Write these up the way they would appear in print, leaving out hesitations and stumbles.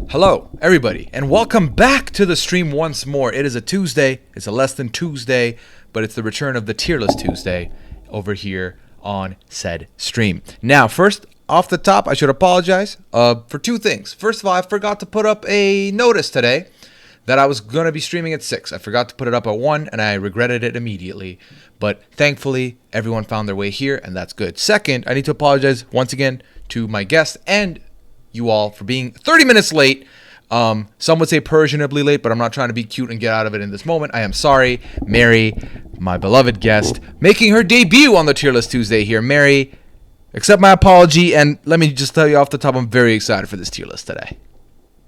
Hello, everybody, and welcome back to the stream once more. It is a Tuesday. It's a less than Tuesday, but it's the return of the Tier List Tuesday over here on said stream. Now, first off the top, I should apologize for two things. First of all, I forgot to put up a notice today that I was going to be streaming at 6. I forgot to put it up at 1, and I regretted it immediately. But thankfully, everyone found their way here, and that's good. Second, I need to apologize once again to my guest and you all for being 30 minutes late. Some would say Persianably late, but I'm not trying to be cute and get out of it in this moment. I am sorry. Mary, my beloved guest, making her debut on the Tier List Tuesday here. Mary, accept my apology, and let me just tell you off the top, I'm very excited for this tier list today.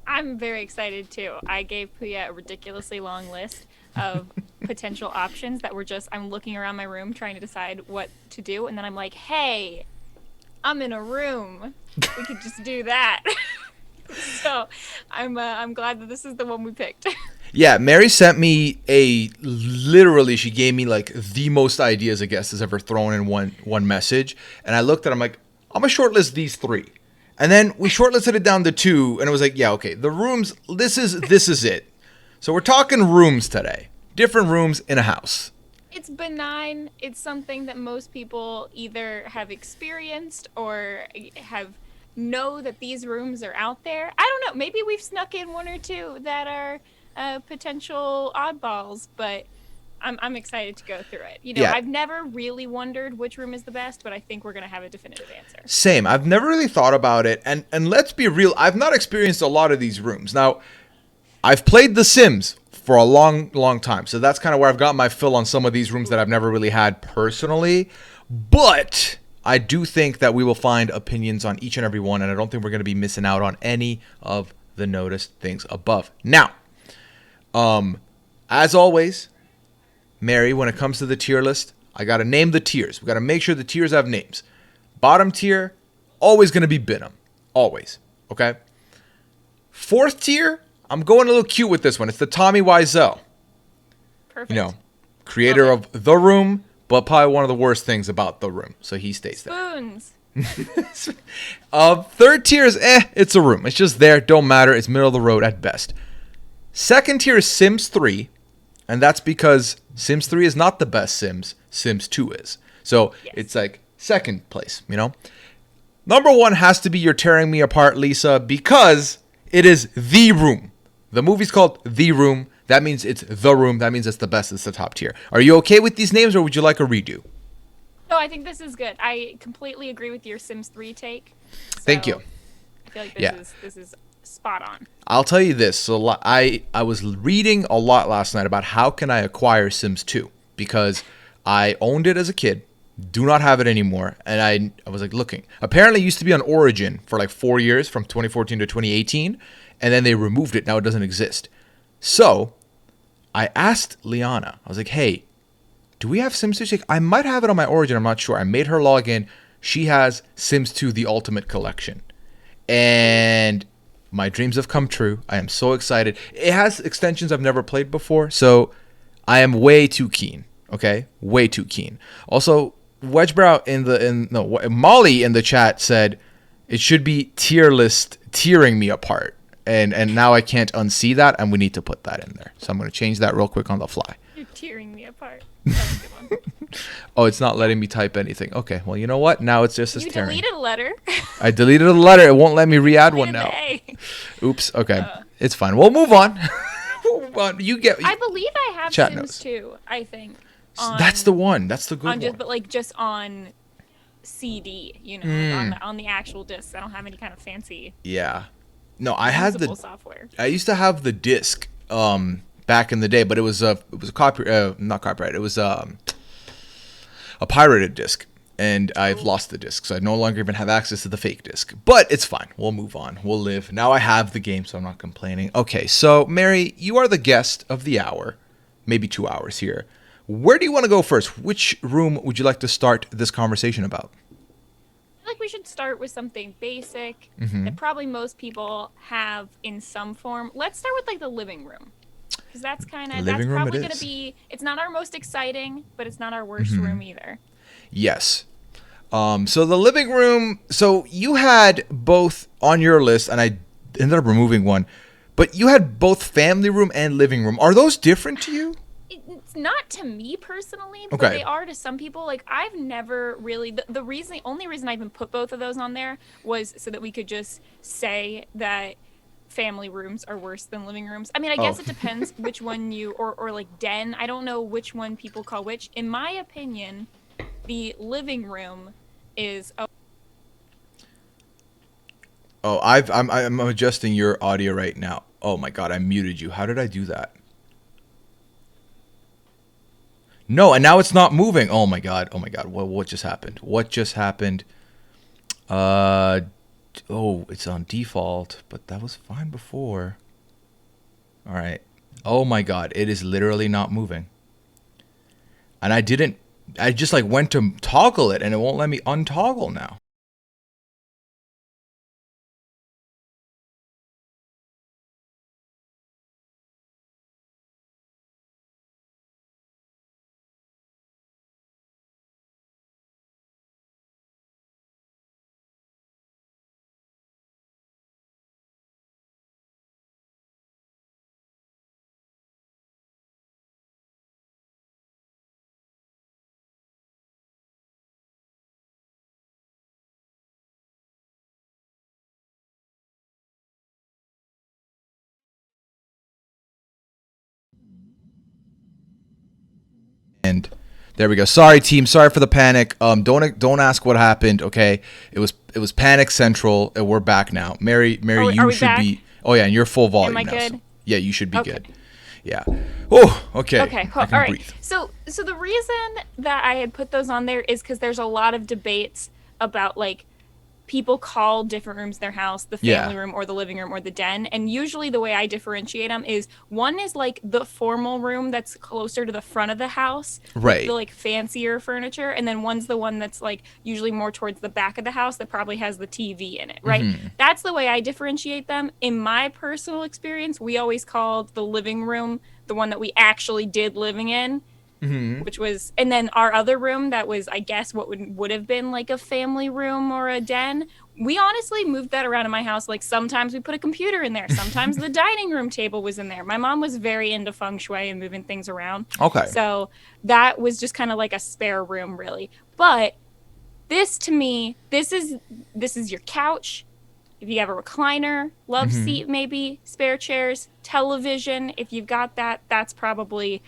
I'm very excited too. I gave Puya a ridiculously long list of potential options that were just, I'm looking around my room trying to decide what to do, and then I'm like, hey, I'm in a room. We could just do that. So I'm glad that this is the one we picked. Yeah, Mary sent me literally, she gave me like the most ideas a guest has ever thrown in one message. And I looked at it, I'm like, I'm going to shortlist these 3. And then we shortlisted it down to 2, and it was like, yeah, okay, the rooms, this is it. So we're talking rooms today. Different rooms in a house. It's benign. It's something that most people either have experienced or know that these rooms are out there. I don't know. Maybe we've snuck in 1 or 2 that are potential oddballs, but I'm excited to go through it. You know, yeah. I've never really wondered which room is the best, but I think we're going to have a definitive answer. Same. I've never really thought about it. And let's be real. I've not experienced a lot of these rooms. Now, I've played The Sims for a long time. So that's kind of where I've got my fill on some of these rooms that I've never really had personally. But I do think that we will find opinions on each and every one, and I don't think we're going to be missing out on any of the noticed things above. Now, as always, Mary, when it comes to the tier list, I got to name the tiers. We got to make sure the tiers have names. Bottom tier, always going to be Bingham. Always. Okay? 4th tier, I'm going a little cute with this one. It's the Tommy Wiseau. Perfect. You know, creator of The Room, but probably one of the worst things about The Room. So he stays there. Spoons. 3rd tier is, it's a room. It's just there. Don't matter. It's middle of the road at best. 2nd tier is Sims 3. And that's because Sims 3 is not the best Sims. Sims 2 is. So yes. It's like 2nd place, you know. Number 1 has to be You're Tearing Me Apart, Lisa, because it is The Room. The movie's called The Room. That means it's The Room. That means it's the best. It's the top tier. Are you okay with these names, or would you like a redo? No, I think this is good. I completely agree with your Sims 3 take. So thank you. I feel like this is spot on. I'll tell you this. So I was reading a lot last night about how can I acquire Sims 2, because I owned it as a kid, do not have it anymore, and I was like looking. Apparently it used to be on Origin for like 4 years, from 2014 to 2018, and then they removed it. Now it doesn't exist. So I asked Liana, I was like, hey, do we have Sims 2? She's like, I might have it on my Origin, I'm not sure. I made her log in. She has Sims 2 The Ultimate Collection. And my dreams have come true. I am so excited. It has extensions I've never played before, so I am way too keen. Okay? Way too keen. Also, Molly in the chat said it should be tier list tearing me apart. And now I can't unsee that, and we need to put that in there. So I'm going to change that real quick on the fly. You're tearing me apart. That's a good one. Oh, it's not letting me type anything. Okay, well, you know what? Now it's just as tearing. You deleted a letter. I deleted a letter. It won't let me re-add one now. Oops. Okay. It's fine. We'll move on. You get. I believe I have Sims 2, I think. That's the one. That's the good one. But just on CD, you know, on the actual disc. I don't have any kind of fancy. Yeah. No, I had the software. I used to have the disc back in the day, but it was a not copyright. It was a pirated disc, and I've lost the disc, so I no longer even have access to the fake disc. But it's fine. We'll move on. We'll live. Now I have the game, so I'm not complaining. Okay, so Mary, you are the guest of the hour, maybe 2 hours here. Where do you want to go first? Which room would you like to start this conversation about? I feel like we should start with something basic that probably most people have in some form. Let's start with like the living room, because that's probably going to be. It's not our most exciting, but it's not our worst room either. Yes. So the living room. So you had both on your list, and I ended up removing one. But you had both family room and living room. Are those different to you? It's not to me personally, but Okay. they are to some people. Like I've never really the only reason I even put both of those on there was so that we could just say that family rooms are worse than living rooms. I mean, I Oh. guess it depends which one you or like den. I don't know which one people call which. In my opinion, the living room is Oh, I'm adjusting your audio right now. Oh my god, I muted you. How did I do that? No, and now it's not moving. Oh my god. Oh my god. What just happened? What just happened? Uh oh, it's on default, but that was fine before. All right. Oh my god, it is literally not moving. And I just like went to toggle it and it won't let me untoggle now. And there we go. Sorry, team. Sorry for the panic. Don't ask what happened. Okay, it was panic central, and we're back now. Mary, are you we should back? be. Oh yeah, and you're full volume Am I now. good? So, yeah, you should be Okay. good. Yeah. Oh, okay. Okay, cool. I can All right. breathe. So the reason that I had put those on there is because there's a lot of debates about like people call different rooms their house, the family Yeah. room or the living room or the den. And usually the way I differentiate them is one is like the formal room that's closer to the front of the house with the Right. like fancier furniture. And then one's the one that's like usually more towards the back of the house that probably has the TV in it, right? That's the way I differentiate them. In my personal experience, we always called the living room the one that we actually did living in, which was, and then our other room that was, I guess, what would have been like a family room or a den. We honestly moved that around in my house. Like sometimes we put a computer in there, sometimes the dining room table was in there. My mom was very into feng shui and moving things around, Okay. so that was just kind of like a spare room, really. But this to me, this is your couch. If you have a recliner, love seat, maybe spare chairs, television, if you've got that, that's probably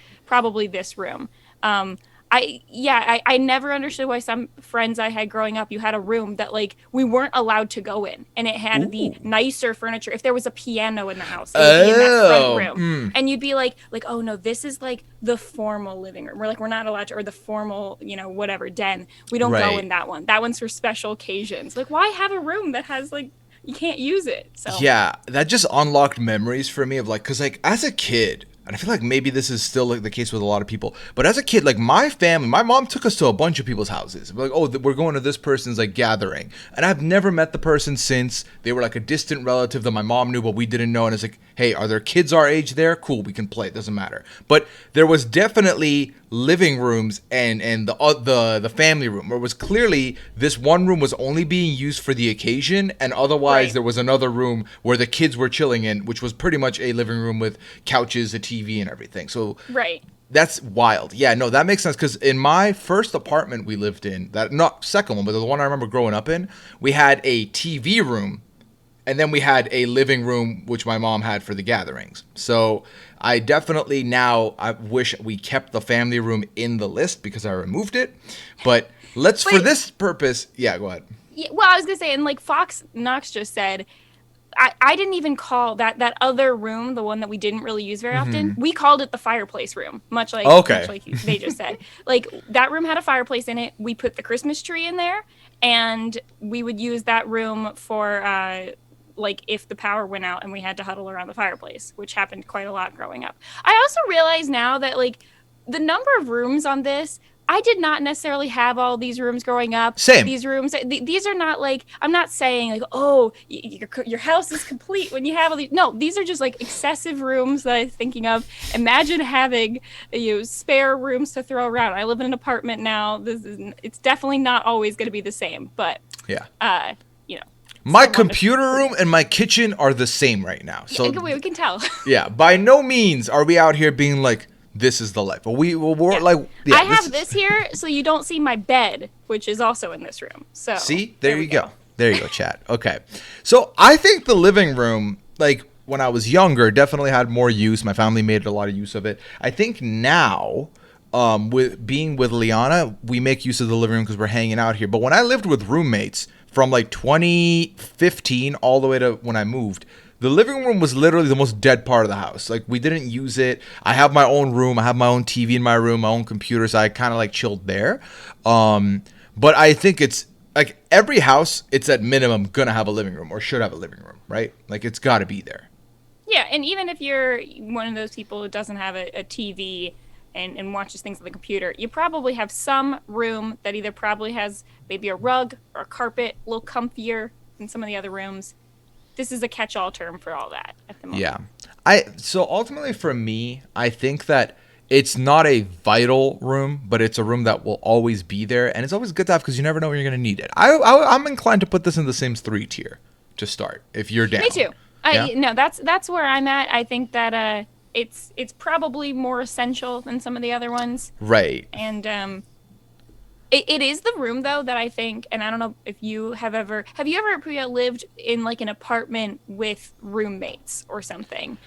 this room. I never understood why some friends I had growing up, you had a room that like we weren't allowed to go in, and it had the Ooh. nicer furniture. If there was a piano in the house, it would be in that front Oh. room, and you'd be like, oh no, this is like the formal living room. We're not allowed to, or the formal, whatever den. We don't go Right. in that one. That one's for special occasions. Like, why have a room that has like you can't use it? So Yeah, that just unlocked memories for me of like, cause like as a kid, and I feel like maybe this is still like the case with a lot of people, but as a kid, like my family, my mom took us to a bunch of people's houses. We're like, oh, we're going to this person's like gathering, and I've never met the person since. They were like a distant relative that my mom knew, but we didn't know. And it's like, hey, are there kids our age there? Cool, we can play. It doesn't matter. But there was definitely living rooms and the family room, where it was clearly this one room was only being used for the occasion, and otherwise right. there was another room where the kids were chilling in, which was pretty much a living room with couches, a TV, and everything. So Right. that's wild. Yeah, no, that makes sense, because in my first apartment we lived in, that not second one, but the one I remember growing up in, we had a TV room, and then we had a living room which my mom had for the gatherings. So I definitely now I wish we kept the family room in the list because I removed it. But let's for But this purpose, yeah, go ahead. yeah, well, I was gonna say, and like Fox Knox just said, I didn't even call that other room, the one that we didn't really use very often. We called it the fireplace room, much Okay. like they just said. Like that room had a fireplace in it. We put the Christmas tree in there, and we would use that room for like if the power went out and we had to huddle around the fireplace, which happened quite a lot growing up. I also realize now that like the number of rooms on this, I did not necessarily have all these rooms growing up. Same. These rooms, these are not like, I'm not saying like, oh, your house is complete when you have all these. No, these are just like excessive rooms that I'm thinking of. Imagine having spare rooms to throw around. I live in an apartment now. It's definitely not always going to be the same, but Yeah. you know. My Still love it. computer room and my kitchen are the same right now. Yeah, So we can tell. yeah, by no means are we out here being like, this is the life. But we're Yeah. like, I yeah, have this here, so you don't see my bed, which is also in this room. So see, there we you go. There you go, chat. Okay. So I think the living room, like when I was younger, definitely had more use. My family made a lot of use of it. I think now, with being with Liana, we make use of the living room because we're hanging out here. But when I lived with roommates from like 2015 all the way to when I moved, the living room was literally the most dead part of the house. Like we didn't use it. I have my own room. I have my own TV in my room, my own computer. So I kind of like chilled there. But I think it's like every house, it's at minimum gonna have a living room or should have a living room, right? Like it's got to be there. Yeah, and even if you're one of those people who doesn't have a TV and watches things on the computer, you probably have some room that either probably has maybe a rug or a carpet, a little comfier than some of the other rooms. This is a catch-all term for all that at the moment. Yeah. So ultimately for me, I think that it's not a vital room, but it's a room that will always be there, and it's always good to have because you never know when you're going to need it. I'm inclined to put this in the Sims 3 tier to start if you're down. Me too. Yeah? No, that's where I'm at. I think that it's probably more essential than some of the other ones. Right. And it is the room though that I think, and I don't know if you have you ever Priya, lived in like an apartment with roommates or something?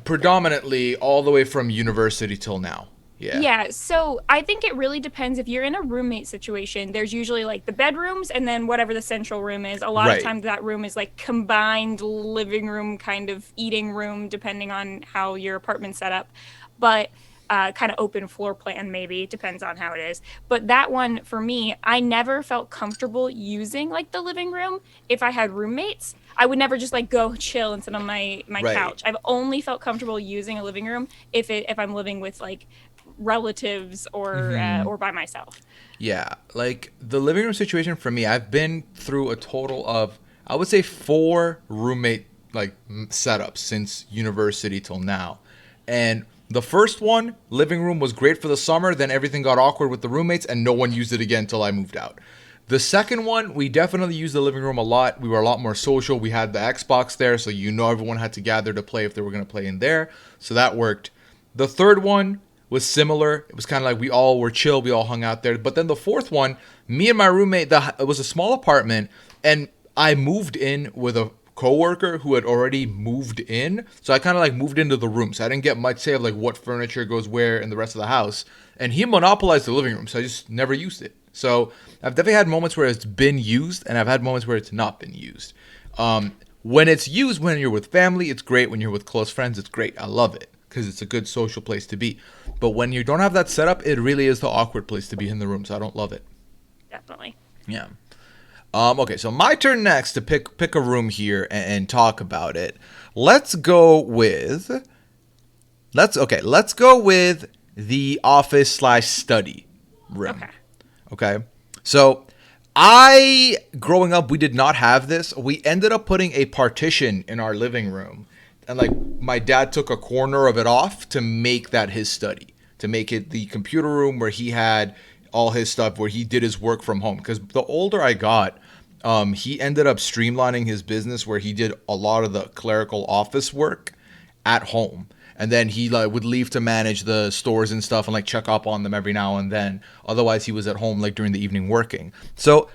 Predominantly all the way from university till now. Yeah. Yeah, so I think it really depends. If you're in a roommate situation, there's usually like the bedrooms and then whatever the central room is. A lot Right. of times that room is like combined living room, kind of eating room, depending on how your apartment's set up. But kind of open floor plan, maybe. Depends on how it is. But that one, for me, I never felt comfortable using like the living room if I had roommates. I would never just like go chill and sit on my Right. couch. I've only felt comfortable using a living room if I'm living with like relatives or by myself. Yeah, like the living room situation for me, I've been through a total of I would say 4 roommate like setups since university till now. And the first one, living room was great for the summer, then everything got awkward with the roommates and no one used it again until I moved out. The second one, we definitely used the living room a lot. We were a lot more social. We had the Xbox there, so everyone had to gather to play if they were going to play in there. So that worked. The third one was similar. It was kind of like we all were chill. We all hung out there. But then the fourth one, me and my roommate, it was a small apartment, and I moved in with a coworker who had already moved in. So I kind of like moved into the room. So I didn't get much say of like what furniture goes where in the rest of the house. And he monopolized the living room, so I just never used it. So I've definitely had moments where it's been used, and I've had moments where it's not been used. When it's used, when you're with family, it's great. When you're with close friends, it's great. I love it because it's a good social place to be. But when you don't have that setup, it really is the awkward place to be in the room. So I don't love it. Definitely. Yeah. Okay, so my turn next to pick a room here and talk about it. Let's go with the office/study room. Okay. So growing up, we did not have this. We ended up putting a partition in our living room. And like my dad took a corner of it off to make that his study, to make it the computer room where he had all his stuff, where he did his work from home. Because the older I got, he ended up streamlining his business where he did a lot of the clerical office work at home. And then he like would leave to manage the stores and stuff and like check up on them every now and then. Otherwise, he was at home like during the evening working. So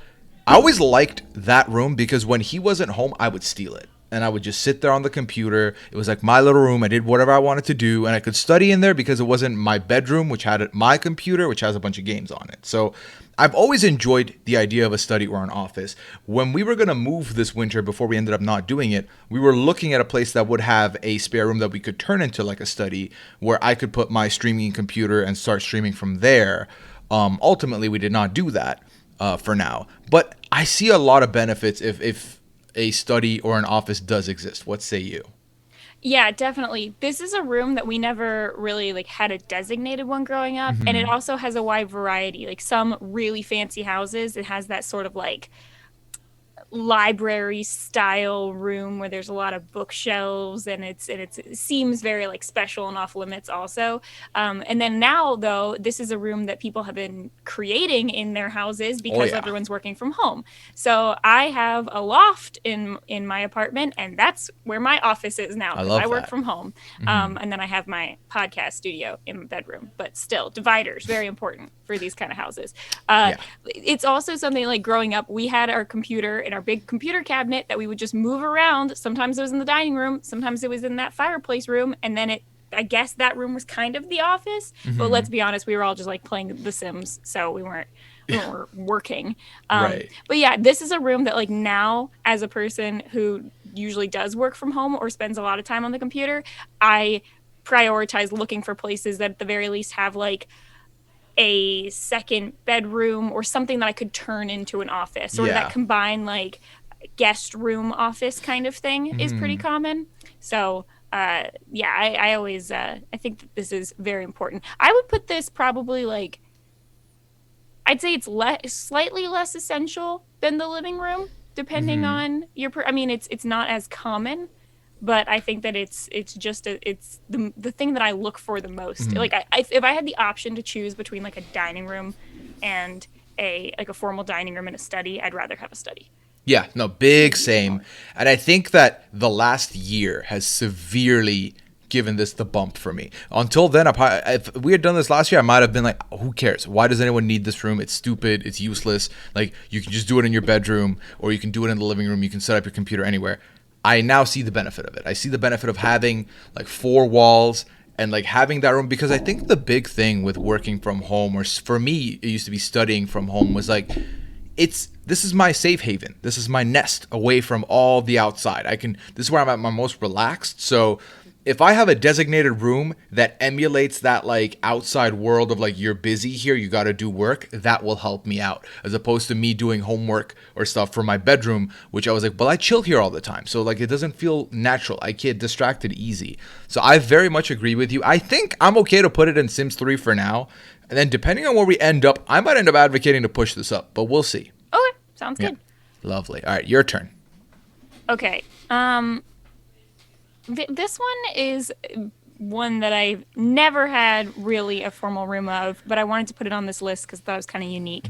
I always liked that room because when he wasn't home, I would steal it. And I would just sit there on the computer. It was like my little room. I did whatever I wanted to do. And I could study in there because it wasn't my bedroom, which had my computer, which has a bunch of games on it. So I've always enjoyed the idea of a study or an office. When we were going to move this winter, before we ended up not doing it, we were looking at a place that would have a spare room that we could turn into like a study where I could put my streaming computer and start streaming from there. Ultimately, we did not do that for now. But I see a lot of benefits if a study or an office does exist. What say you? Yeah, definitely. This is a room that we never really like had a designated one growing up, and it also has a wide variety. Like some really fancy houses, it has that sort of like library style room where there's a lot of bookshelves, and it seems very like special and off limits also. And then now though, this is a room that people have been creating in their houses Oh because yeah, everyone's working from home. So I have a loft in my apartment, and that's where my office is now I because I love work that. from home. Hmm. And then I have my podcast studio in my bedroom, but still dividers very important for these kind of houses. Yeah. It's also something like growing up, we had our computer in our big computer cabinet that we would just move around. Sometimes it was in the dining room, sometimes it was in that fireplace room, and then I guess that room was kind of the office. But let's Hmm. be honest, we were all just like playing The Sims, so we weren't working. Right. But yeah, this is a room that like now, as a person who usually does work from home or spends a lot of time on the computer, I prioritize looking for places that at the very least have like a second bedroom or something that I could turn into an office, or that Yeah. combine like guest room office kind of thing is pretty Hmm. common. So yeah, I always I think that this is very important. I would put this probably like, I'd say it's slightly less essential than the living room, depending Hmm. on your. I mean, it's not as common, but I think that it's just it's the thing that I look for the most. Hmm. Like if I had the option to choose between like a dining room and a formal dining room and a study, I'd rather have a study. Yeah, no, And big it'd be same. smaller. And I think that the last year has severely given this the bump for me. Until then, if we had done this last year, I might have been like, oh, who cares? Why does anyone need this room? It's stupid. It's useless. Like, you can just do it in your bedroom, or you can do it in the living room. You can set up your computer anywhere. I now see the benefit of it. I see the benefit of having like four walls and like having that room, because I think the big thing with working from home, or for me, it used to be studying from home, was like, this is my safe haven. This is my nest away from all the outside. This is where I'm at my most relaxed. So if I have a designated room that emulates that like outside world of like, you're busy here, you got to do work, that will help me out, as opposed to me doing homework or stuff from my bedroom, which I was like, well, I chill here all the time. So like, it doesn't feel natural. I get distracted easy. So I very much agree with you. I think I'm okay to put it in Sims 3 for now. And then depending on where we end up, I might end up advocating to push this up, but we'll see. Okay, sounds Yeah. good. Lovely. All right, your turn. Okay. This one is one that I've never had really a formal room of, but I wanted to put it on this list because I thought it was kind of unique.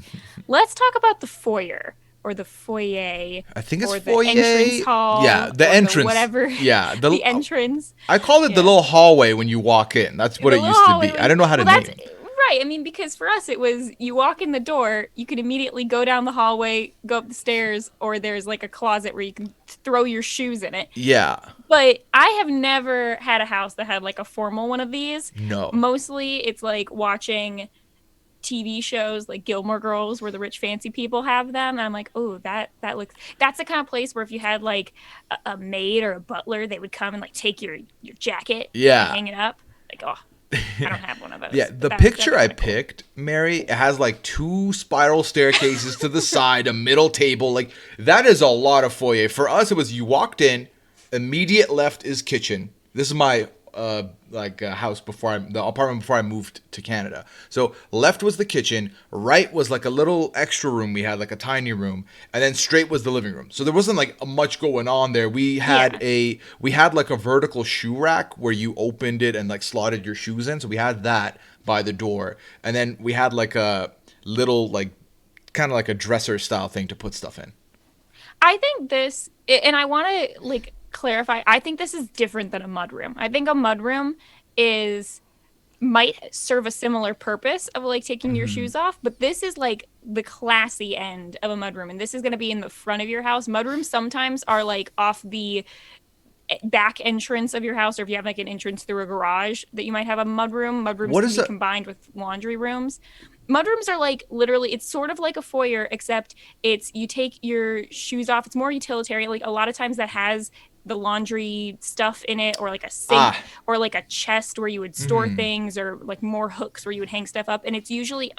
Let's talk about the foyer, or the foyer, I think it's or the entrance foyer. Yeah, hall, the or the entrance. whatever, Yeah, the entrance. I call it the Yeah. little hallway when you walk in. That's what The it little used to hallway be. I don't know how to well, that's name. right. I mean, because for us it was, you walk in the door, you can immediately go down the hallway, go up the stairs, or there's like a closet where you can throw your shoes in it. Yeah. But I have never had a house that had like a formal one of these. No. Mostly it's like watching TV shows like Gilmore Girls, where the rich fancy people have them, and I'm like, oh, that looks, that's the kind of place where if you had like a maid or a butler, they would come and like take your jacket and Yeah. hang it up. Like, oh, I don't have one of Yeah, those, the but that'd picture be I kind of cool. picked, Mary, it has like two spiral staircases to the side, a middle table. Like, that is a lot of foyer. For us, it was, you walked in, immediate left is kitchen. This is my house before the apartment before I moved to Canada. So left was the kitchen, right was like a little extra room we had, like a tiny room, and then straight was the living room. So there wasn't like much going on there. Yeah, We had like a vertical shoe rack where you opened it and like slotted your shoes in. So we had that by the door, and then we had like a little like kind of like a dresser style thing to put stuff in. I think this, and I want to like clarify, I think this is different than a mudroom. I think a mudroom is might serve a similar purpose of like taking your Hmm. shoes off, but this is like the classy end of a mudroom, and this is going to be in the front of your house. Mudrooms sometimes are like off the back entrance of your house, or if you have like an entrance through a garage, that you might have a mudroom. Mudrooms What can is be a combined with laundry rooms. Mudrooms are like literally, it's sort of like a foyer, except it's, you take your shoes off. It's more utilitarian. Like a lot of times that has the laundry stuff in it, or like a sink, Ah, or like a chest where you would store things, or like more hooks where you would hang stuff up. And it's usually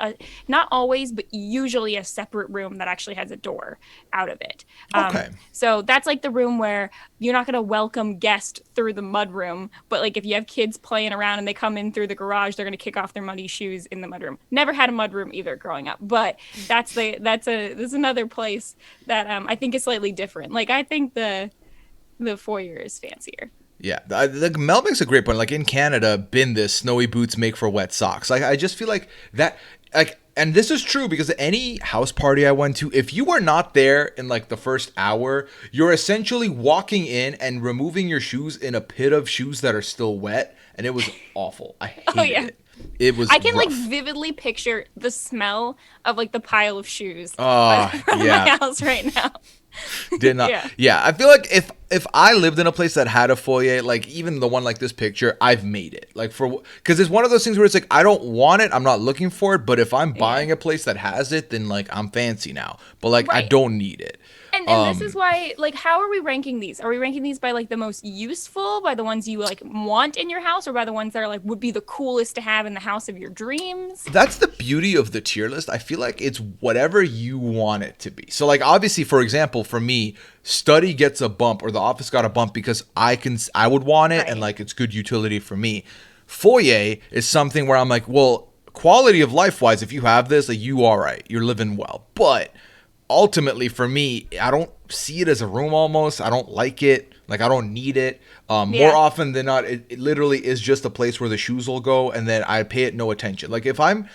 not always, but usually a separate room that actually has a door out of it. okay. So that's like the room where you're not going to welcome guests through the mud room, but like if you have kids playing around and they come in through the garage, they're going to kick off their muddy shoes in the mud room. Never had a mud room either growing up, but that's another place that I think is slightly different. Like I think the foyer is fancier. Yeah, Mel makes a great point. Like in Canada, been this snowy boots make for wet socks. Like I just feel like that, like, and this is true because any house party I went to, if you were not there in like the first hour, you're essentially walking in and removing your shoes in a pit of shoes that are still wet, and it was awful. I hated it. It was. I can rough. like vividly picture the smell of like the pile of shoes Oh, from yeah. my house right now. Did not. Yeah. Yeah, I feel like if I lived in a place that had a foyer, like even the one like this picture, I've made it. Like because it's one of those things where it's like I don't want it, I'm not looking for it, but if I'm buying a place that has it, then like I'm fancy now. But like I Right. don't need it. And this is why, like, how are we ranking these? Are we ranking these by like the most useful, by the ones you like want in your house, or by the ones that are like would be the coolest to have in the house of your dreams? That's the beauty of the tier list. I feel like it's whatever you want it to be. So like obviously, for example, for me, study gets a bump or the office got a bump because I would want it and Right. like it's good utility for me. Foyer is something where I'm like, well, quality of life wise, if you have this, like you all right, you're living well. But ultimately for me, I don't see it as a room almost. I don't like it. Like I don't need it. Yeah. More often than not, it literally is just a place where the shoes will go, and then I pay it no attention. Like if I'm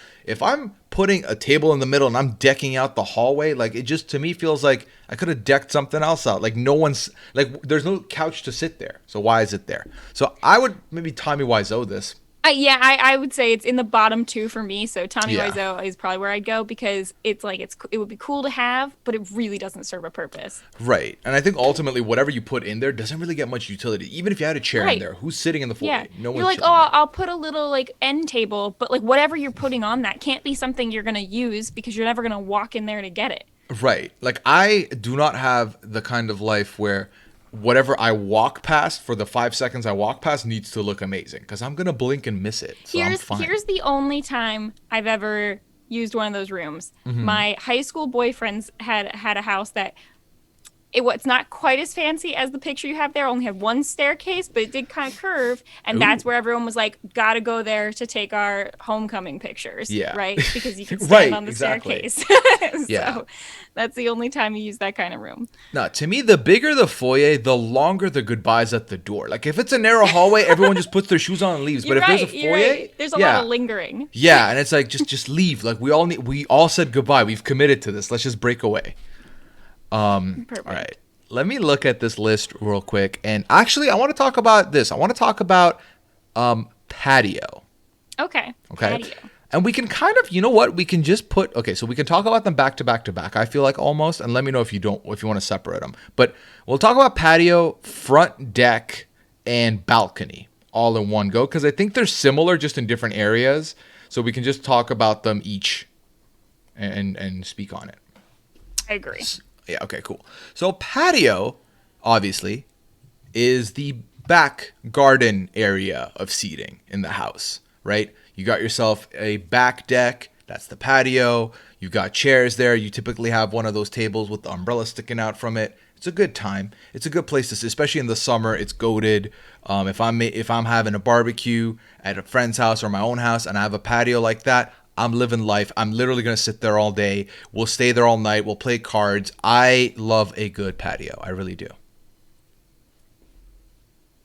putting a table in the middle and I'm decking out the hallway, like it just to me feels like I could have decked something else out. Like no one's like there's no couch to sit there. So why is it there? So I would maybe Tommy Wiseau this. I would say it's in the bottom two for me. So Tommy Yeah. Wiseau is probably where I'd go because it's like it would be cool to have, but it really doesn't serve a purpose. Right. And I think ultimately whatever you put in there doesn't really get much utility. Even if you had a chair in Right. there, who's sitting in the foyer? Yeah, No you're one's like, chilling oh, there. I'll put a little like end table, but like whatever you're putting on that can't be something you're gonna use because you're never gonna walk in there to get it. Right. Like I do not have the kind of life where whatever I walk past for the 5 seconds I walk past needs to look amazing because I'm gonna blink and miss it. So I'm fine. Here's the only time I've ever used one of those rooms. Mm-hmm. My high school boyfriends had a house that it's not quite as fancy as the picture you have there. Only had one staircase, but it did kind of curve, and that's Ooh. where everyone was like, "Gotta go there to take our homecoming pictures." Yeah. right, because you can stand Right, on the exactly. staircase. Yeah. So that's the only time you use that kind of room. No, to me, the bigger the foyer, the longer the goodbyes at the door. Like if it's a narrow hallway, everyone just puts their shoes on and leaves. But if there's a You're foyer, right. There's a yeah, lot of lingering. yeah, and it's like just leave. Like we all said goodbye. We've committed to this. Let's just break away. Perfect. All right. Let me look at this list real quick. And actually, I want to talk about this. I want to talk about patio. Okay. Okay. Patio. And we can kind of, you know what? We can just put, okay, so we can talk about them back to back to back, I feel like almost. And let me know if you want to separate them. But we'll talk about patio, front deck, and balcony all in one go. Because I think they're similar just in different areas. So we can just talk about them each and speak on it. I agree. Yeah, okay, cool. So patio, obviously, is the back garden area of seating in the house, right? You got yourself a back deck, that's the patio. You've got chairs there. You typically have one of those tables with the umbrella sticking out from it. It's a good time. It's a good place to sit, especially in the summer. It's goated. If I'm having a barbecue at a friend's house or my own house and I have a patio like that, I'm living life. I'm literally going to sit there all day. We'll stay there all night. We'll play cards. I love a good patio. I really do.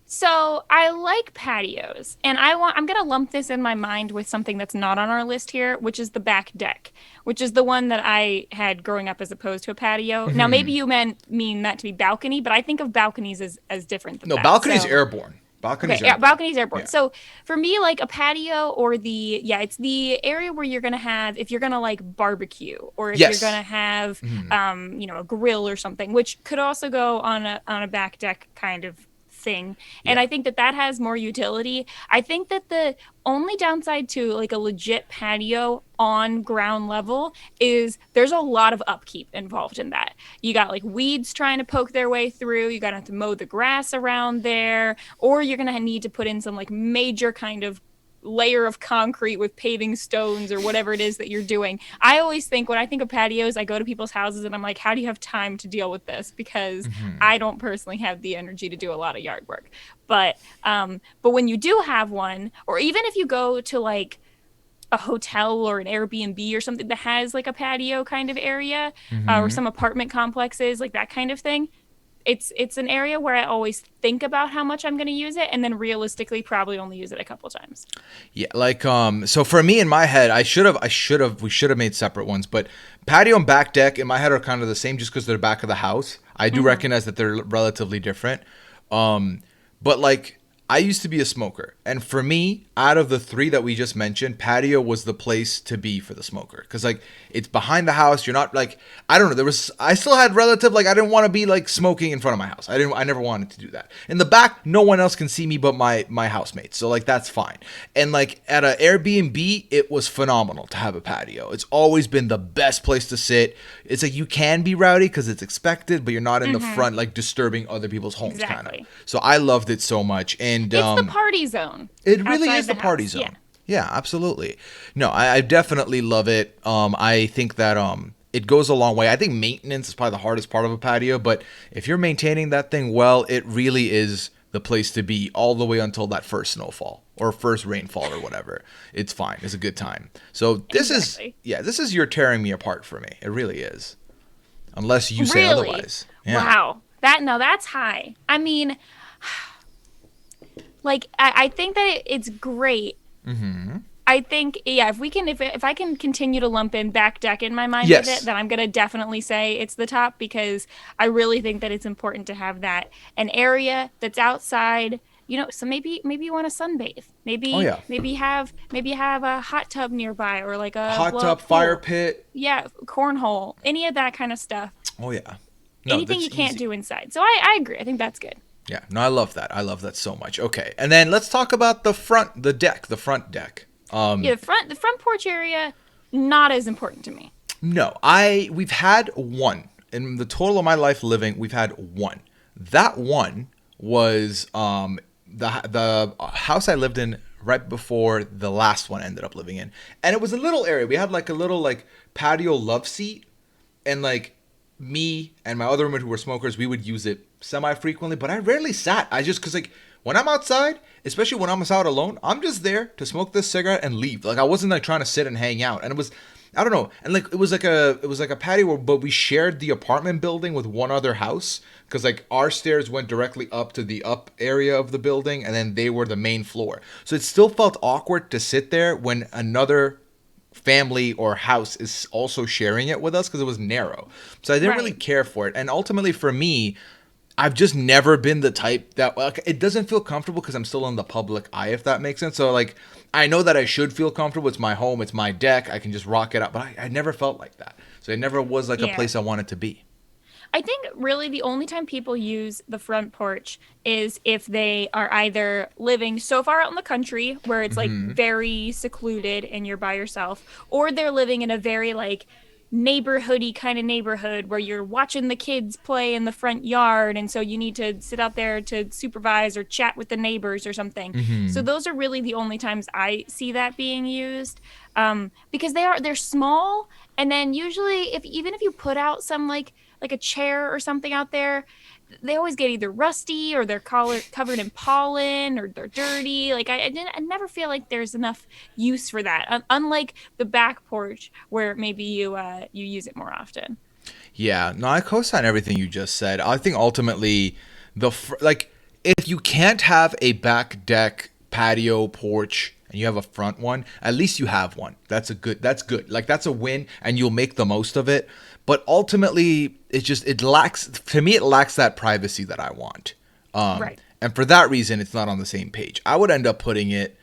So I like patios, and I'm gonna lump this in my mind with something that's not on our list here, which is the back deck, which is the one that I had growing up as opposed to a patio. Now maybe you mean that to be balcony, but I think of balconies as different than No, that. balcony's So- airborne. Balcony's Okay, yeah, airborne. balcony's airborne. Yeah. So for me, like a patio or it's the area where you're gonna have if you're gonna like barbecue or if Yes. you're gonna have a grill or something, which could also go on a back deck kind of thing. And I think that has more utility. I think that the only downside to like a legit patio on ground level is there's a lot of upkeep involved in that. You got like weeds trying to poke their way through. You gotta have to mow the grass around there, or you're gonna need to put in some like major kind of layer of concrete with paving stones or whatever it is that you're doing. I always think when I think of patios, I go to people's houses and I'm like, how do you have time to deal with this? Because I don't personally have the energy to do a lot of yard work. But when you do have one, or even if you go to like a hotel or an Airbnb or something that has like a patio kind of area, or some apartment complexes, like that kind of thing, it's an area where I always think about how much I'm going to use it, and then realistically probably only use it a couple times. Yeah, like so for me in my head, we should have made separate ones, but patio and back deck in my head are kind of the same just because they're back of the house. I do recognize that they're relatively different. But like I used to be a smoker, and for me, out of the three that we just mentioned, patio was the place to be for the smoker, because like it's behind the house. You're not like, I don't know. I still had relative, like I didn't want to be like smoking in front of my house. I never wanted to do that. In the back, no one else can see me but my housemates, so like that's fine. And like at an Airbnb, it was phenomenal to have a patio. It's always been the best place to sit. It's like you can be rowdy because it's expected, but you're not in the front like disturbing other people's homes, kind of. So I loved it so much. And it's the party zone. It really is the party zone. Yeah, absolutely. No, I definitely love it. I think that it goes a long way. I think maintenance is probably the hardest part of a patio, but if you're maintaining that thing well, it really is the place to be all the way until that first snowfall or first rainfall or whatever. It's fine. It's a good time. So this is you're tearing me apart for me. It really is. Unless you say otherwise. Yeah. Wow. That's high. I mean, like I think that it's great. I think if I can continue to lump in back deck in my mind with it, then I'm gonna definitely say it's the top, because I really think that it's important to have an area that's outside. You know, so maybe you want to sunbathe. Maybe have a hot tub nearby, or like a hot tub, fire pit. Yeah, cornhole, any of that kind of stuff. Oh yeah. Anything you can't do inside. So I agree. I think that's good. Yeah, no, I love that. I love that so much. Okay, and then let's talk about the front deck. The front front porch area, not as important to me. No, we've had one in the total of my life living. We've had one. That one was the house I lived in right before the last one I ended up living in, and it was a little area. We had like a little like patio love seat, and like me and my other roommate who were smokers, we would use it semi-frequently, but I rarely sat. Because like when I'm outside, especially when I'm out alone, I'm just there to smoke this cigarette and leave. Like I wasn't like trying to sit and hang out. And it was, I don't know, and like it was like a patio, but we shared the apartment building with one other house, because like our stairs went directly up to the up area of the building, and then they were the main floor. So it still felt awkward to sit there when another family or house is also sharing it with us, because it was narrow. So I didn't really care for it. And ultimately for me, I've just never been the type that, like, it doesn't feel comfortable because I'm still in the public eye, if that makes sense. So like I know that I should feel comfortable. It's my home, it's my deck, I can just rock it out, but I never felt like that. So it never was like a place I wanted to be. I think really the only time people use the front porch is if they are either living so far out in the country where it's like very secluded and you're by yourself, or they're living in a very like neighborhoody kind of neighborhood where you're watching the kids play in the front yard, and so you need to sit out there to supervise or chat with the neighbors or something. So those are really the only times I see that being used, because they're small, and then usually even if you put out some like a chair or something out there, they always get either rusty or they're covered in pollen or they're dirty. Like I never feel like there's enough use for that. Unlike the back porch where maybe you use it more often. Yeah, no, I co-sign everything you just said. I think ultimately if you can't have a back deck, patio, porch, and you have a front one, at least you have one. That's good. Like that's a win, and you'll make the most of it. But ultimately, it lacks that privacy that I want. Right. And for that reason, it's not on the same page. I would end up putting it,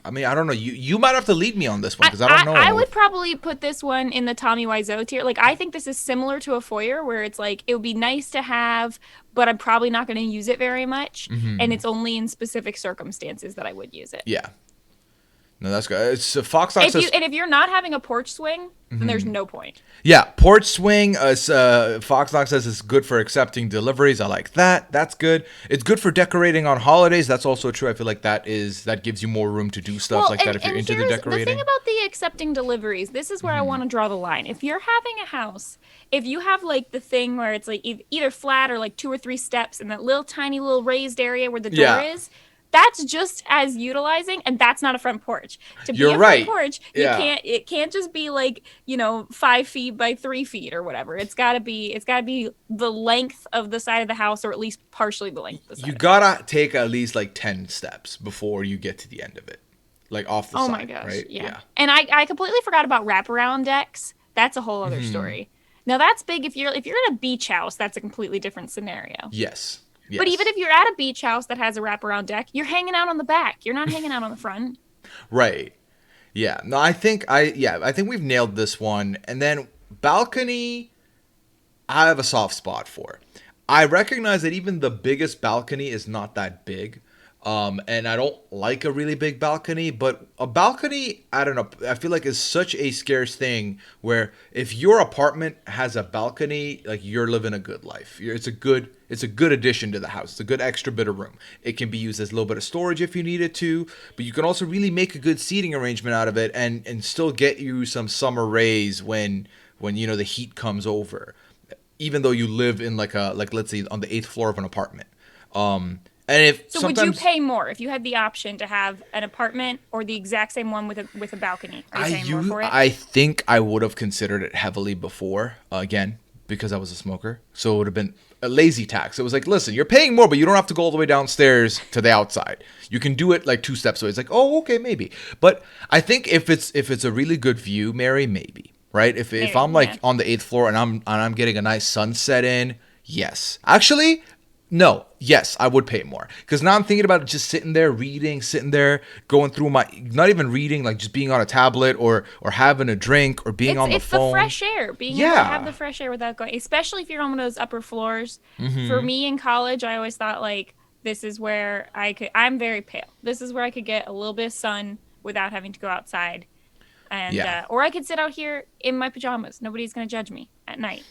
I mean, I don't know. You might have to lead me on this one because I don't know. I would probably put this one in the Tommy Wiseau tier. Like, I think this is similar to a Foyer where it's like, it would be nice to have, but I'm probably not going to use it very much. And it's only in specific circumstances that I would use it. Yeah. No, that's good. It's Fox Knox says, and if you're not having a porch swing, then there's no point. yeah, porch swing. Fox Knox says it's good for accepting deliveries. I like that. That's good. It's good for decorating on holidays. That's also true. I feel like that gives you more room to do stuff like that if you're into the decorating. The thing about the accepting deliveries, this is where I want to draw the line. If you're having a house, if you have like the thing where it's like either flat or like 2 or 3 steps and that little tiny little raised area where the door is, that's just as utilizing, and that's not a front porch. To be a front porch, it can't just be like, 5 feet by 3 feet or whatever. It's gotta be the length of the side of the house, or at least partially the length of the side. You gotta take at least like 10 steps before you get to the end of it. Like off the side. Oh my gosh. Right? Yeah. And I completely forgot about wraparound decks. That's a whole other story. Now that's big if you're in a beach house, that's a completely different scenario. Yes. Yes. But even if you're at a beach house that has a wraparound deck, you're hanging out on the back. You're not hanging out on the front. Right. Yeah. No, I think we've nailed this one. And then balcony, I have a soft spot for. I recognize that even the biggest balcony is not that big. And I don't like a really big balcony, but a balcony, I don't know, I feel like is such a scarce thing where if your apartment has a balcony, like you're living a good life. It's a good addition to the house. It's a good extra bit of room. It can be used as a little bit of storage if you need it to, but you can also really make a good seating arrangement out of it and still get you some summer rays when the heat comes over, even though you live in like let's say on the 8th floor of an apartment. So would you pay more if you had the option to have an apartment or the exact same one with a balcony? Are you paying more for it? I think I would have considered it heavily before, again, because I was a smoker. So it would have been a lazy tax. It was like, listen, you're paying more, but you don't have to go all the way downstairs to the outside. You can do it like 2 steps away. It's like, oh, okay, maybe. But I think if it's a really good view, Mary, maybe. Right? If I'm like on the 8th floor and I'm getting a nice sunset in, yes. Actually, no. Yes, I would pay more. Because now I'm thinking about just sitting there, reading, going through not even reading, like just being on a tablet or having a drink or being on the phone. It's the fresh air. Being able to have the fresh air without going, especially if you're on one of those upper floors. For me in college, I always thought like, this is where I'm very pale. This is where I could get a little bit of sun without having to go outside. And or I could sit out here in my pajamas. Nobody's going to judge me at night.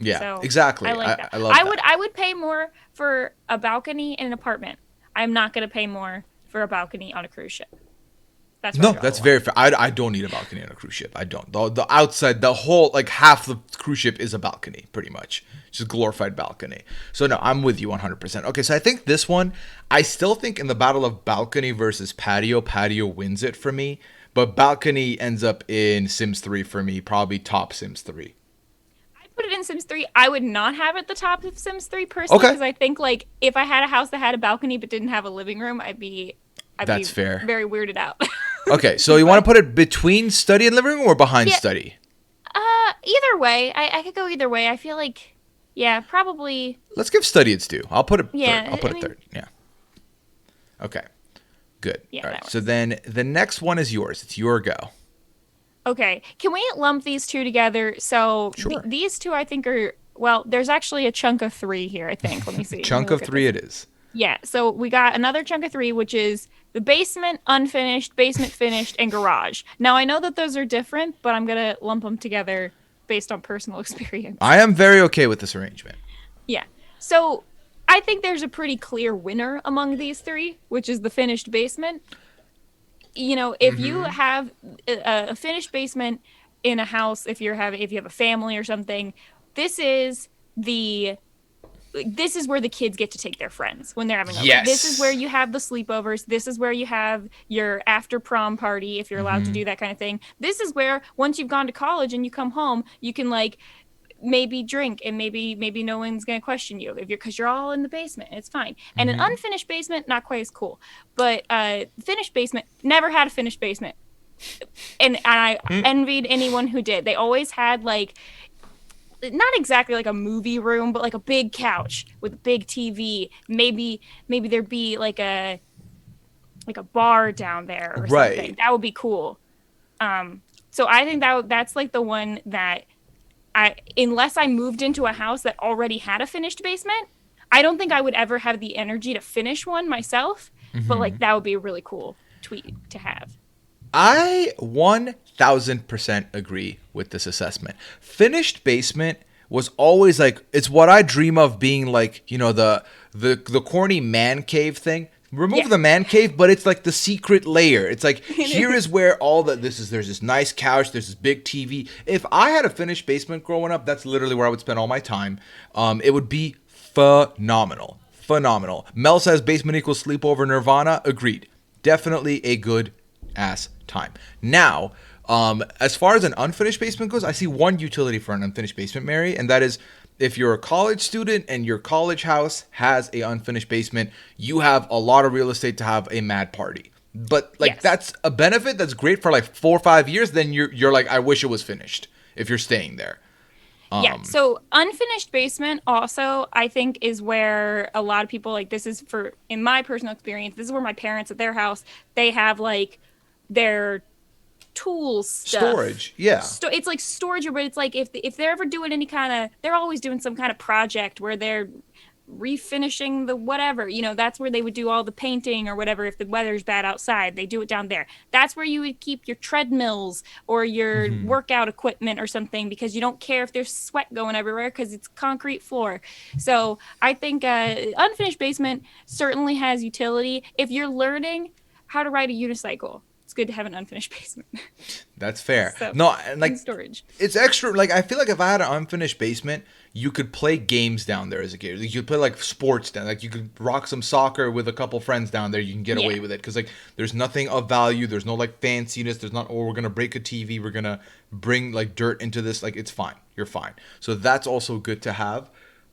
Yeah, so exactly. I like that. I love that. I would pay more for a balcony in an apartment. I'm not going to pay more for a balcony on a cruise ship. That's very fair. I don't need a balcony on a cruise ship. I don't. The outside, the whole, like half the cruise ship is a balcony, pretty much. Just glorified balcony. So no, I'm with you 100%. Okay, so I think this one, I still think in the battle of balcony versus patio wins it for me. But balcony ends up in Sims 3 for me, probably top Sims 3. Put it in Sims 3. I would not have it the top of Sims 3 personally, because I think like if I had a house that had a balcony but didn't have a living room, I'd be fair. Very weirded out. Okay, so you want to put it between study and living room or behind study? Either way. I could go either way. I feel like probably. Let's give study its due. I'll put it third. I'll put it third. Yeah. Okay. Good. Yeah, all right. So then the next one is yours. It's your go. Okay, can we lump these two together? So sure. These two I think are, there's actually a chunk of 3 here, I think. Let me see. Chunk of 3 it is. Yeah, so we got another chunk of 3, which is the basement, unfinished, basement finished, and garage. Now, I know that those are different, but I'm going to lump them together based on personal experience. I am very okay with this arrangement. Yeah, so I think there's a pretty clear winner among these 3, which is the finished basement. If you have a finished basement in a house, if you have a family or something, this is where the kids get to take their friends when they're having over. Yes. This is where you have the sleepovers. This is where you have your after prom party, if you're allowed to do that kind of thing. This is where once you've gone to college and you come home, you can like maybe drink and maybe no one's going to question you because you're all in the basement. It's fine. And an unfinished basement, not quite as cool. But finished basement, never had a finished basement. And I envied anyone who did. They always had like, not exactly like a movie room, but like a big couch with a big TV. Maybe there'd be like a like a bar down there or something. Right. That would be cool. So I think that's like the one that unless I moved into a house that already had a finished basement, I don't think I would ever have the energy to finish one myself. But like that would be a really cool tweet to have. I 1000% agree with this assessment. Finished basement was always like, it's what I dream of being like, the corny man cave thing. Remove Yeah. the man cave, but it's like the secret layer. It's like, here is where there's this nice couch, there's this big TV. If I had a finished basement growing up, that's literally where I would spend all my time. It would be phenomenal. Phenomenal. Mel says basement equals sleepover nirvana. Agreed. Definitely a good ass time. Now, as far as an unfinished basement goes, I see one utility for an unfinished basement, Mary, and that is if you're a college student and your college house has a unfinished basement, you have a lot of real estate to have a mad party. But like, Yes. that's a benefit that's great for like 4 or 5 years. Then you're like, I wish it was finished if you're staying there. Yeah. So unfinished basement also, I think, is where a lot of people like this is for, in my personal experience, this is where my parents at their house, they have like their tools stuff. Storage, yeah. It's like storage, but it's like if they're ever doing any kind of, they're always doing some kind of project where they're refinishing the whatever, that's where they would do all the painting or whatever. If the weather's bad outside, they do it down there. That's where you would keep your treadmills or your workout equipment or something, because you don't care if there's sweat going everywhere because it's concrete floor. So I think unfinished basement certainly has utility. If you're learning how to ride a unicycle, it's good to have an unfinished basement. That's fair. So, No, and like storage. it's extra. Like I feel like if I had an unfinished basement, you could play games down there as a kid. Like, you could play like sports down. Like you could rock some soccer with a couple friends down there. You can get away with it because like there's nothing of value. There's no like fanciness. There's not. Oh, we're gonna break a TV. We're gonna bring like dirt into this. Like it's fine. You're fine. So that's also good to have.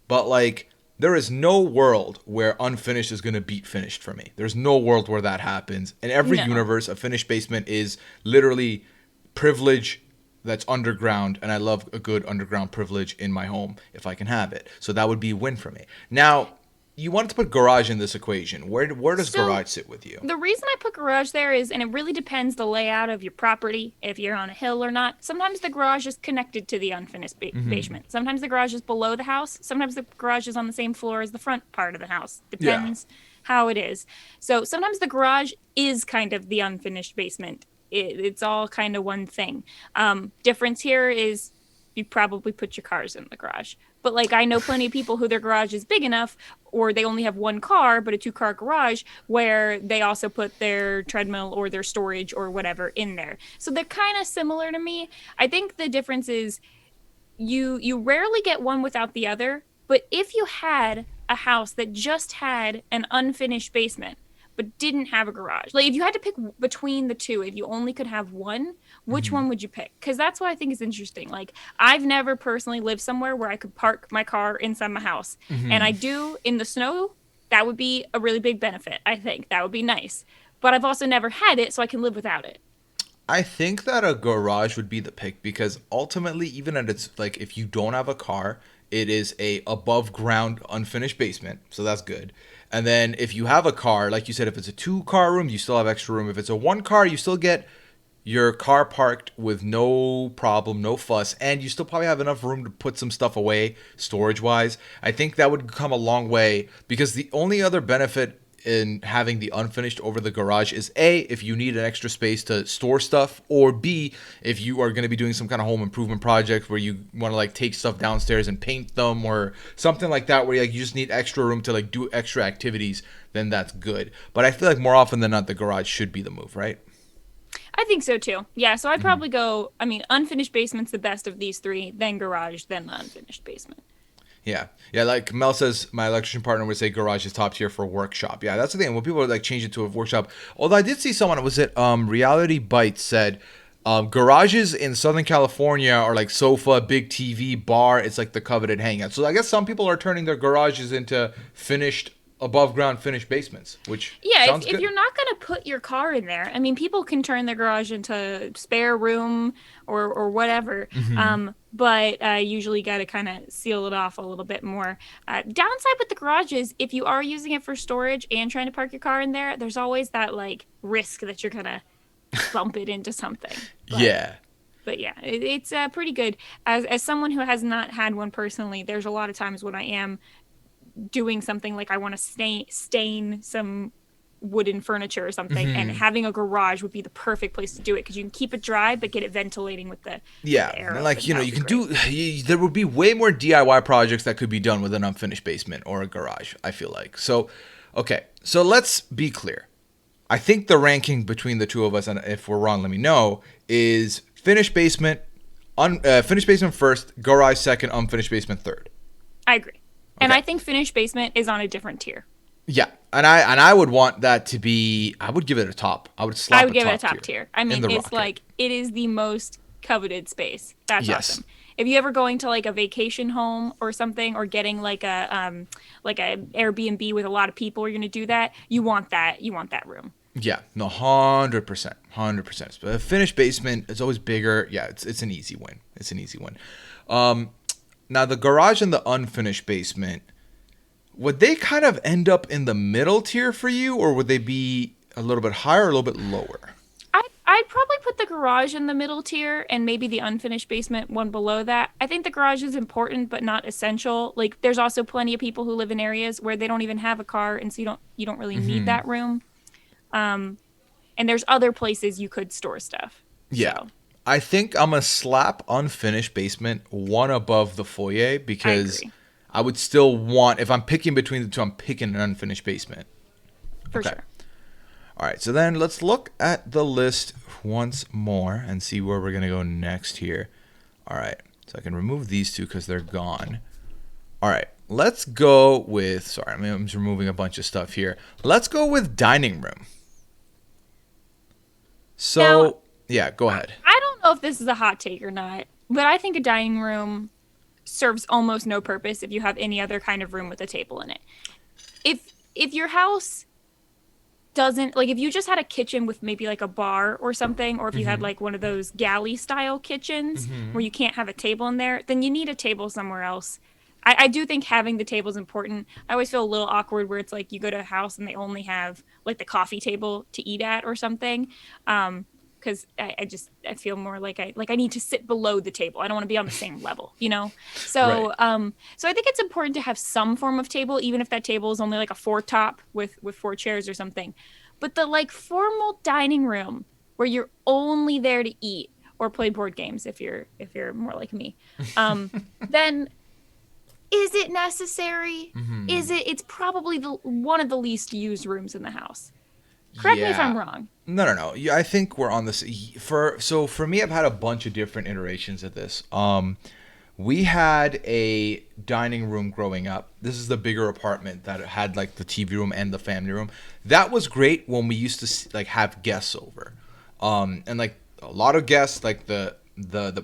But like, there is no world where unfinished is going to beat finished for me. There's no world where that happens. In every universe, a finished basement is literally privilege that's underground, and I love a good underground privilege in my home if I can have it. So that would be a win for me. Now, you wanted to put garage in this equation. Where does garage sit with you? The reason I put garage there is, and it really depends the layout of your property, if you're on a hill or not. Sometimes the garage is connected to the unfinished basement. Sometimes the garage is below the house. Sometimes the garage is on the same floor as the front part of the house. Depends how it is. So sometimes the garage is kind of the unfinished basement. It's all kind of one thing. Difference here is you probably put your cars in the garage. But like, I know plenty of people who their garage is big enough, or they only have one car, but a 2-car garage, where they also put their treadmill or their storage or whatever in there. So they're kind of similar to me. I think the difference is you rarely get one without the other. But if you had a house that just had an unfinished basement, but didn't have a garage, like if you had to pick between the two, if you only could have one, which one would you pick? Because that's what I think is interesting. Like, I've never personally lived somewhere where I could park my car inside my house, and I do in the snow. That would be a really big benefit. I think that would be nice, but I've also never had it, so I can live without it. I think that a garage would be the pick because ultimately, even at its like, if you don't have a car, it is a above ground unfinished basement, so that's good. And then if you have a car, like you said, if it's a 2-car room, you still have extra room. If it's a 1-car, you still get your car parked with no problem, no fuss, and you still probably have enough room to put some stuff away storage wise. I think that would come a long way because the only other benefit in having the unfinished over the garage is A, if you need an extra space to store stuff, or B, if you are going to be doing some kind of home improvement project where you want to like take stuff downstairs and paint them or something like that, where you just need extra room to like do extra activities, then that's good. But I feel like more often than not, the garage should be the move, right? I think so too. Yeah, so I'd probably go, unfinished basement's the best of these three, then garage, then the unfinished basement. Yeah. Like Mel says, my electrician partner would say garage is top tier for workshop. Yeah, that's the thing. When people like change it to a workshop, although I did see someone, was it Reality Bites said garages in Southern California are like sofa, big TV, bar. It's like the coveted hangout. So I guess some people are turning their garages into finished above ground finished basements, which Yeah, sounds if good. you're not going to put your car in there, I mean, people can turn their garage into spare room or whatever. But usually got to kind of seal it off a little bit more. Downside with the garage is if you are using it for storage and trying to park your car in there, there's always that like risk that you're gonna bump it into something. But Yeah. yeah, it's pretty good. As someone who has not had one personally, there's a lot of times when I am doing something like I want to stain some wooden furniture or something, and having a garage would be the perfect place to do it because you can keep it dry but get it ventilating with Yeah, the air and open. like, you know, That you would can be great. there would be way more DIY projects that could be done with an unfinished basement or a garage, I feel like. So, okay, so let's be clear. I think the ranking between the two of us, and if we're wrong, let me know, is finished basement, finished basement first, garage second, unfinished basement third. I agree, and Okay. I think finished basement is on a different tier. Yeah, and I would want that to be. I would give it a top. I would I slap would a give it a top top tier tier. I in mean, the it's rocket. like it is the most coveted space. That's Yes. awesome. If you ever going to like a vacation home or something, or getting like a Airbnb with a lot of people, you're gonna do that. You want that. You want that room. Yeah, no, 100%, 100%. But a finished basement is always bigger. Yeah, it's an easy win. It's an easy win. Now the garage and the unfinished basement, would they kind of end up in the middle tier for you, or would they be a little bit higher or a little bit lower? I'd probably put the garage in the middle tier and maybe the unfinished basement one below that. I think the garage is important but not essential. Like there's also plenty of people who live in areas where they don't even have a car, and so you don't really need that room. And there's other places you could store stuff. Yeah. So I think I'm going to slap unfinished basement one above the foyer I because agree I would still want, if I'm picking between the two, I'm picking an unfinished basement. for Okay. sure. All right. So then let's look at the list once more and see where we're going to go next here. All right. So I can remove these two because they're gone. All right. Let's go with, sorry, I'm just removing a bunch of stuff here. Let's go with dining room. So, Now, yeah, go ahead. I don't know if this is a hot take or not, but I think a dining room serves almost no purpose if you have any other kind of room with a table in it. If your house doesn't, like, if you just had a kitchen with maybe like a bar or something, or if you had like one of those galley style kitchens where you can't have a table in there, then you need a table somewhere else. I do think having the table is important. I always feel a little awkward where it's like you go to a house and they only have like the coffee table to eat at or something. Because I feel more like I need to sit below the table. I don't want to be on the same level, you know. Right. So I think it's important to have some form of table, even if that table is only like a four top with four chairs or something. But the like formal dining room where you're only there to eat or play board games, if you're more like me, then is it necessary? It's probably one of the least used rooms in the house. Correct me if I'm wrong. No. Yeah, I think we're on this. For me, I've had a bunch of different iterations of this. We had a dining room growing up. This is the bigger apartment that had like the TV room and the family room. That was great when we used to like have guests over, and like a lot of guests, like the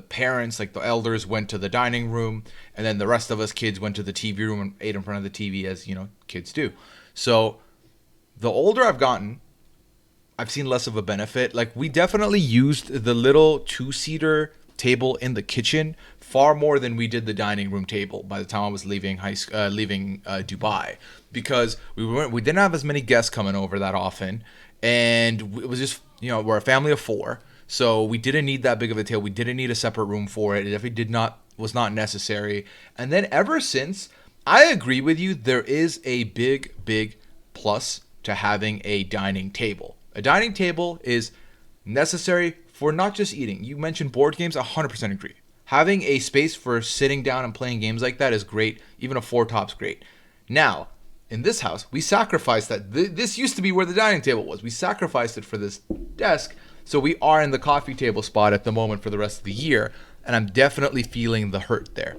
parents, like the elders, went to the dining room, and then the rest of us kids went to the TV room and ate in front of the TV, as you know kids do. So the older I've gotten, I've seen less of a benefit. Like we definitely used the little two-seater table in the kitchen far more than we did the dining room table by the time I was leaving Dubai, because we didn't have as many guests coming over that often, and it was just, you know, we're a family of four, so we didn't need that big of a table. We didn't need a separate room for it. It definitely was not necessary. And then ever since, I agree with you, there is a big plus to having a dining table. A dining table is necessary for not just eating. You mentioned board games, 100% agree. Having a space for sitting down and playing games like that is great. Even a four top's great. Now, in this house, we sacrificed that. This used to be where the dining table was. We sacrificed it for this desk, so we are in the coffee table spot at the moment for the rest of the year, and I'm definitely feeling the hurt there.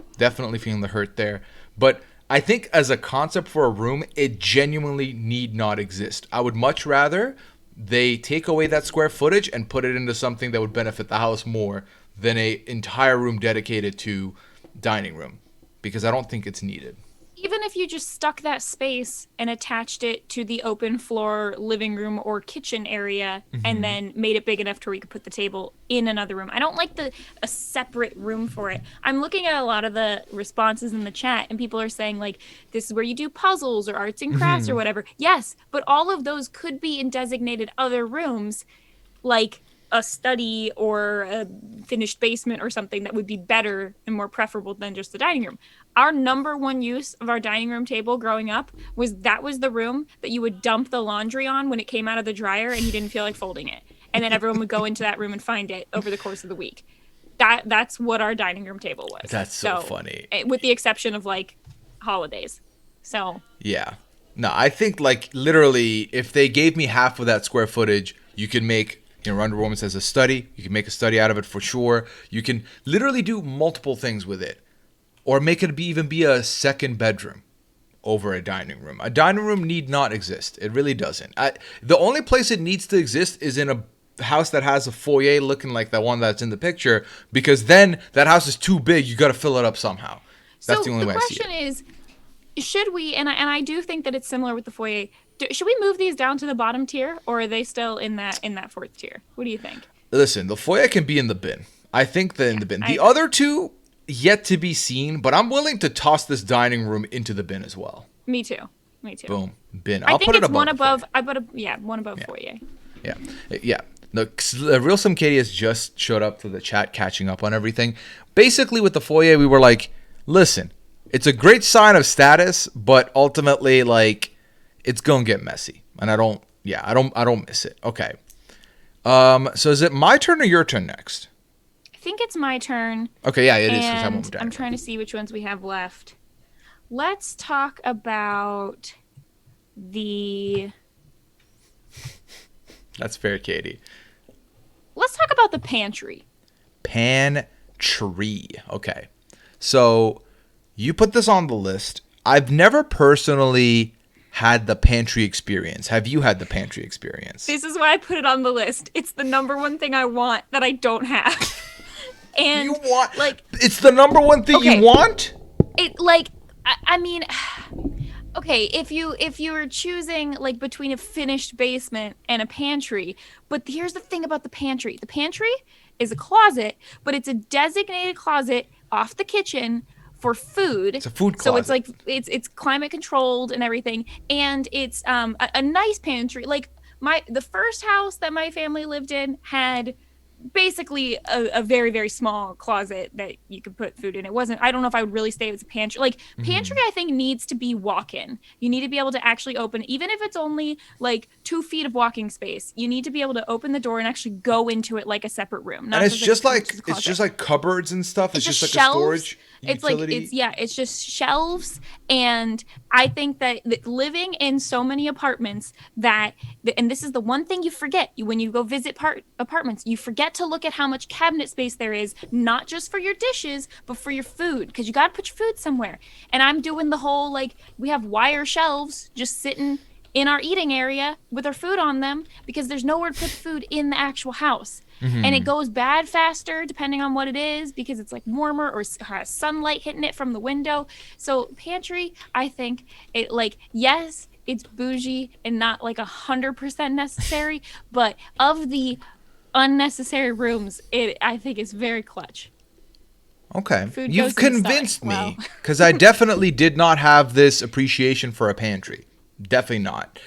But I think as a concept for a room, it genuinely need not exist. I would much rather they take away that square footage and put it into something that would benefit the house more than a entire room dedicated to dining room, because I don't think it's needed. even if you just stuck that space and attached it to the open floor living room or kitchen area and then made it big enough to where you could put the table in another room. I don't like a separate room for it. I'm looking at a lot of the responses in the chat and people are saying like, this is where you do puzzles or arts and crafts or whatever. Yes, but all of those could be in designated other rooms, like a study or a finished basement or something that would be better and more preferable than just the dining room. Our number one use of our dining room table growing up was the room that you would dump the laundry on when it came out of the dryer and you didn't feel like folding it. And then everyone would go into that room and find it over the course of the week. That's what our dining room table was. That's so funny. With the exception of like holidays. So yeah. No, I think like literally if they gave me half of that square footage, you could make Wonder Woman says a study. You can make a study out of it for sure. You can literally do multiple things with it. Or make it even be a second bedroom over a dining room. A dining room need not exist. It really doesn't. The only place it needs to exist is in a house that has a foyer looking like the one that's in the picture, because then that house is too big. You got to fill it up somehow. That's the only way I see it. So the question is, should we, and I do think that it's similar with the foyer, should we move these down to the bottom tier, or are they still in that fourth tier? What do you think? Listen, the foyer can be in the bin. I think they're in the bin. The other two, yet to be seen, but I'm willing to toss this dining room into the bin as well. Me too. Boom, bin. I'll put it above. One above. One above foyer. Yeah. The Real Sim Katie has just showed up to the chat, catching up on everything. Basically, with the foyer, we were like, listen, it's a great sign of status, but ultimately, like, it's gonna get messy, and I don't miss it. Okay. So is it my turn or your turn next? I think it's my turn. Okay, yeah, it is. And I'm trying to see which ones we have left. Let's talk about the... That's fair, Katie. Let's talk about the pantry. Pantry. Okay. So you put this on the list. I've never personally had the pantry experience. Have you had the pantry experience? This is why I put it on the list. It's the number one thing I want that I don't have. And you want, like, it's the number one thing you want? It, like, I mean, okay, if you were choosing like between a finished basement and a pantry, but here's the thing about the pantry. The pantry is a closet, but it's a designated closet off the kitchen for food. It's a food closet. So it's like it's climate controlled and everything, and it's a nice pantry. Like the first house that my family lived in had basically a very, very small closet that you could put food in. It wasn't, I don't know if I would really say it was a pantry. Like pantry, I think needs to be walk-in. You need to be able to actually open, even if it's only like 2 feet of walking space, you need to be able to open the door and actually go into it like a separate room. And it's just like cupboards and stuff. It's just like shelves. A storage utility. It's just shelves. And I think that living in so many apartments and this is the one thing you forget when you go visit apartments, you forget to look at how much cabinet space there is, not just for your dishes, but for your food, because you got to put your food somewhere. And I'm doing the whole, like, we have wire shelves just sitting in our eating area with our food on them because there's nowhere to put food in the actual house. And it goes bad faster depending on what it is because it's like warmer or has sunlight hitting it from the window. So pantry, I think it, like, yes, it's bougie and not like 100% necessary, but of the unnecessary rooms, I think is very clutch. Okay, you've convinced me, because I definitely did not have this appreciation for a pantry. Definitely not.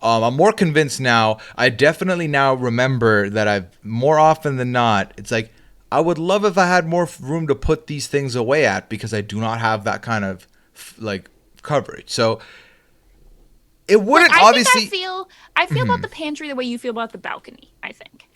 I'm more convinced now. I definitely now remember that I've more often than not, it's like, I would love if I had more room to put these things away at, because I do not have that kind of like coverage. So it wouldn't obviously. I feel about the pantry the way you feel about the balcony, I think.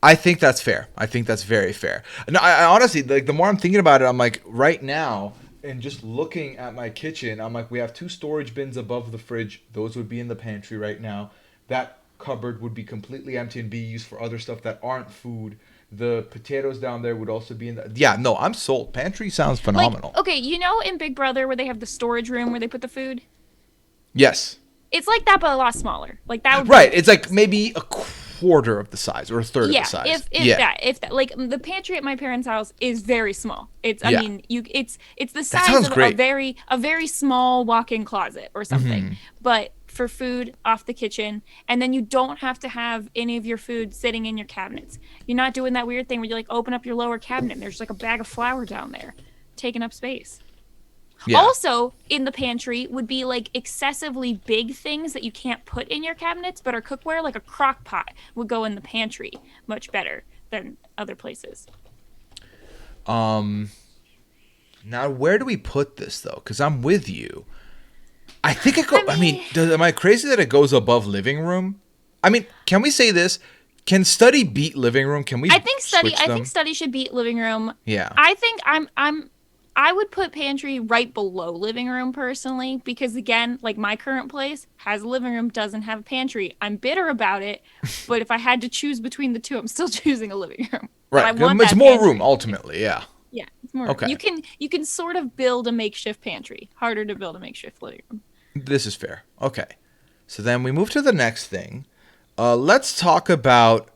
I think that's fair. I think that's very fair. No, I honestly, like, the more I'm thinking about it, I'm like, right now, and just looking at my kitchen, I'm like, we have 2 storage bins above the fridge. Those would be in the pantry right now. That cupboard would be completely empty and be used for other stuff that aren't food. The potatoes down there would also be in the... Yeah, no, I'm sold. Pantry sounds phenomenal. Like, okay, you know in Big Brother where they have the storage room where they put the food? Yes. It's like that, but a lot smaller. Like that would right. It's like maybe a quarter of the size or a third of the Yeah, size. if that, like the pantry at my parents' house is very small. I Yeah. mean, it's the That size sounds of great. a very small walk-in closet or something. But for food off the kitchen, and then you don't have to have any of your food sitting in your cabinets. You're not doing that weird thing where you like open up your lower cabinet and there's like a bag of flour down there, taking up space. Yeah. Also, in the pantry would be like excessively big things that you can't put in your cabinets but are cookware, like a crock pot would go in the pantry much better than other places. Um. Now, where do we put this though? Because I'm with you. I think it go. I mean, am I crazy that it goes above living room? I mean, can we say this? Can study beat living room? Can we switch I think them? study should be living room. Yeah. I think I would put pantry right below living room personally because again, like my current place has a living room, doesn't have a pantry. I'm bitter about it, but if I had to choose between the two, I'm still choosing a living room. But I Right. want It's that more pantry. room ultimately. Yeah. Yeah, it's more. Okay. You can sort of build a makeshift pantry. Harder to build a makeshift living room. This is fair. Okay. So then we move to the next thing. Let's talk about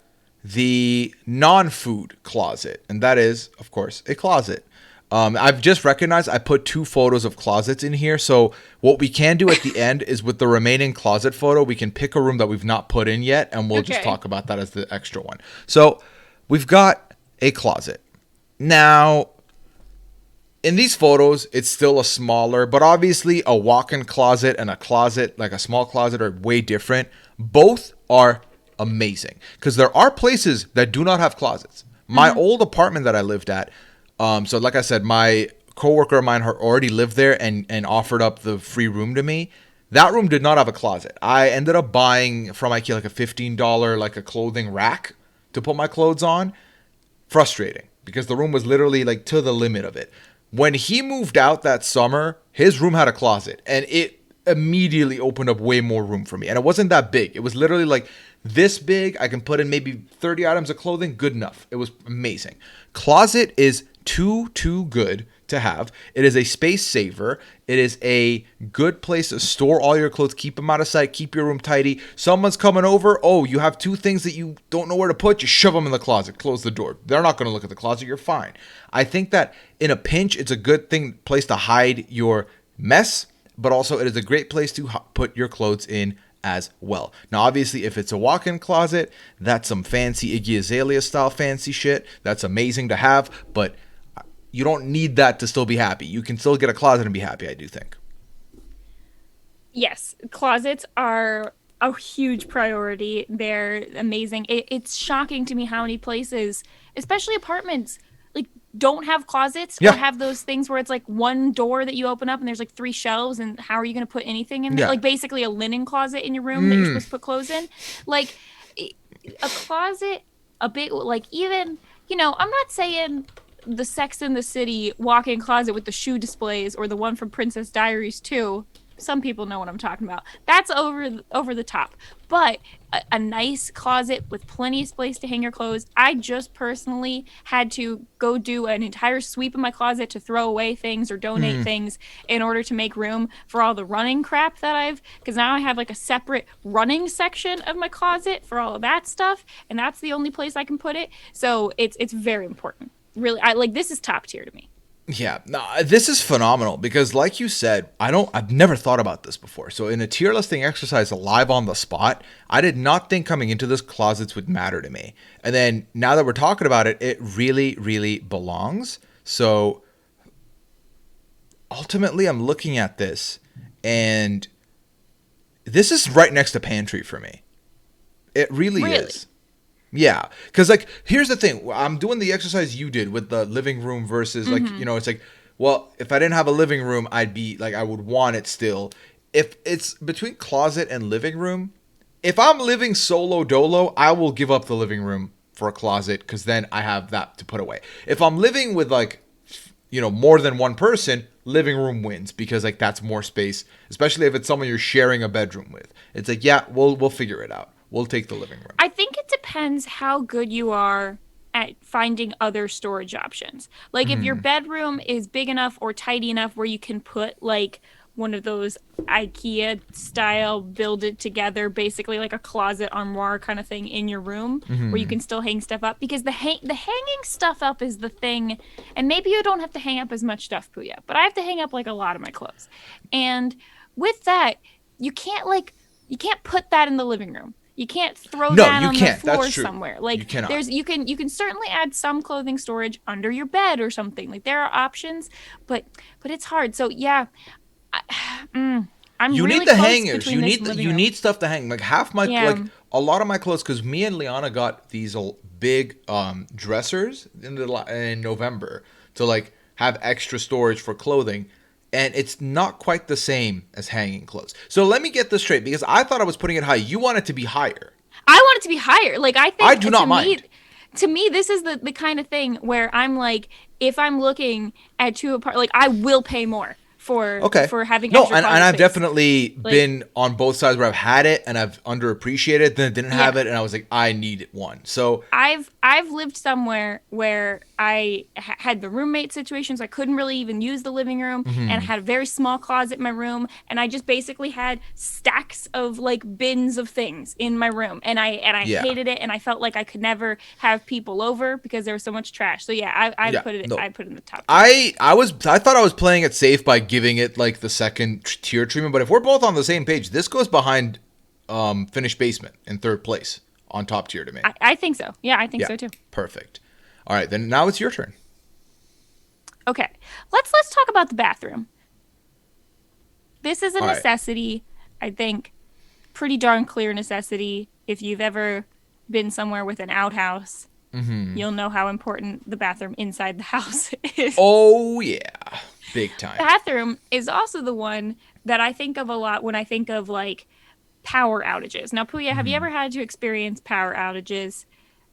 the non-food closet, and that is, of course, a closet. I've just recognized I put 2 photos of closets in here. So what we can do at the end is with the remaining closet photo, we can pick a room that we've not put in yet, and we'll just Okay. talk about that as the extra one. So we've got a closet. Now, in these photos, it's still a smaller, but obviously a walk-in closet and a closet, like a small closet, are way different. Both are amazing because there are places that do not have closets. My old apartment that I lived at, so like I said, my coworker of mine already lived there and offered up the free room to me. That room did not have a closet. I ended up buying from IKEA like a $15 like a clothing rack to put my clothes on. Frustrating because the room was literally like to the limit of it. When he moved out that summer, his room had a closet and it immediately opened up way more room for me. And it wasn't that big. It was literally like this big. I can put in maybe 30 items of clothing. Good enough. It was amazing. Closet is too good to have. It is a space saver. It is a good place to store all your clothes, keep them out of sight, keep your room tidy. Someone's coming over. Oh, you have 2 things that you don't know where to put. You shove them in the closet, close the door. They're not going to look at the closet. You're fine. I think that in a pinch, it's a good place to hide your mess, but also it is a great place to put your clothes in as well. Now, obviously, if it's a walk-in closet, that's some fancy Iggy Azalea style fancy shit. That's amazing to have, but you don't need that to still be happy. You can still get a closet and be happy, I do think. Yes, closets are a huge priority. They're amazing. It's shocking to me how many places, especially apartments, like don't have closets or Yeah. have those things where it's like one door that you open up and there's like 3 shelves and how are you going to put anything in there? Yeah. Like basically a linen closet in your room that you're supposed to put clothes in. Like a closet, a big like even, I'm not saying the Sex in the City walk-in closet with the shoe displays or the one from Princess Diaries 2. Some people know what I'm talking about. That's over the top. But a nice closet with plenty of space to hang your clothes. I just personally had to go do an entire sweep of my closet to throw away things or donate things in order to make room for all the running crap that because now I have like a separate running section of my closet for all of that stuff, and that's the only place I can put it. So it's very important. Really, this is top tier to me. Yeah, no, this is phenomenal because, like you said, I've never thought about this before. So, in a tier listing exercise live on the spot, I did not think coming into this closets would matter to me. And then now that we're talking about it, it really, really belongs. So, ultimately, I'm looking at this, and this is right next to pantry for me. It really is. Yeah, because like here's the thing, I'm doing the exercise you did with the living room versus like it's like, well, if I didn't have a living room, I'd be like I would want it still. If it's between closet and living room, if I'm living solo dolo, I will give up the living room for a closet because then I have that to put away. If I'm living with like more than one person, living room wins because like that's more space, especially if it's someone you're sharing a bedroom with. It's like, yeah, we'll figure it out. We'll take the living room. I think it depends how good you are at finding other storage options. Like if your bedroom is big enough or tidy enough where you can put like one of those IKEA style build it together, basically like a closet armoire kind of thing in your room where you can still hang stuff up, because the hanging stuff up is the thing. And maybe you don't have to hang up as much stuff, Puya, but I have to hang up like a lot of my clothes. And with that, you can't put that in the living room. You can't throw No, that you on the can't. floor That's true. somewhere. You Like cannot. you can certainly add some clothing storage under your bed or something. Like there are options, but it's hard. So yeah, I'm You really need the close hangers. between this and living You room. need stuff to hang. Like half my Yeah. a lot of my clothes, because me and Liana got these big dressers in November to like have extra storage for clothing, and it's not quite the same as hanging clothes. So let me get this straight, because I thought I was putting it high. You want it to be higher. I want it to be higher. Like I I think do not mind. to me, this is the kind of thing where I'm like, if I'm looking at two apart, like I will pay more Okay. for having No, extra and closet I've space. definitely Like been on both sides where I've had it and I've underappreciated it, then didn't have yeah. it, and I was like, I need one. So I've lived somewhere where I had the roommate situations. I couldn't really even use the living room, and had a very small closet in my room, and I just basically had stacks of like bins of things in my room, and I yeah. hated it, and I felt like I could never have people over because there was so much trash. So yeah, Yeah. No. I put it in the top tier. I thought I was playing it safe by giving it like the second tier treatment, but if we're both on the same page, this goes behind finished basement in third place on top tier to me. I think so. Yeah, I think Yeah. so too. Perfect. All right, then now it's your turn. Okay, let's talk about the bathroom. This is a All right. necessity, I think, pretty darn clear necessity. If you've ever been somewhere with an outhouse, you'll know how important the bathroom inside the house is. Oh yeah. Big time. Bathroom is also the one that I think of a lot when I think of like power outages. Now, Puya, have you ever had to experience power outages,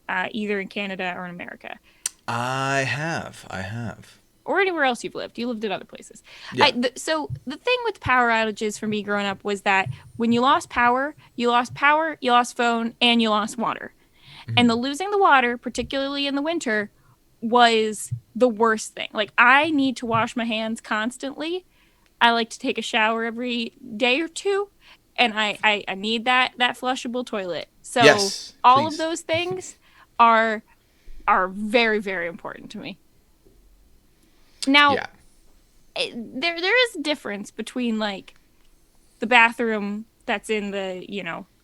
either in Canada or in America? I have. I have. Or anywhere else you've lived. You lived in other places. Yeah. So the thing with power outages for me growing up was that when you lost power, you lost phone, and you lost water. And the losing the water, particularly in the winter, was the worst thing. Like I need to wash my hands constantly. I like to take a shower every day or two, and I need that flushable toilet. So Yes, all of please. those things are very, very important to me. Now, Yeah. there is a difference between like the bathroom that's in the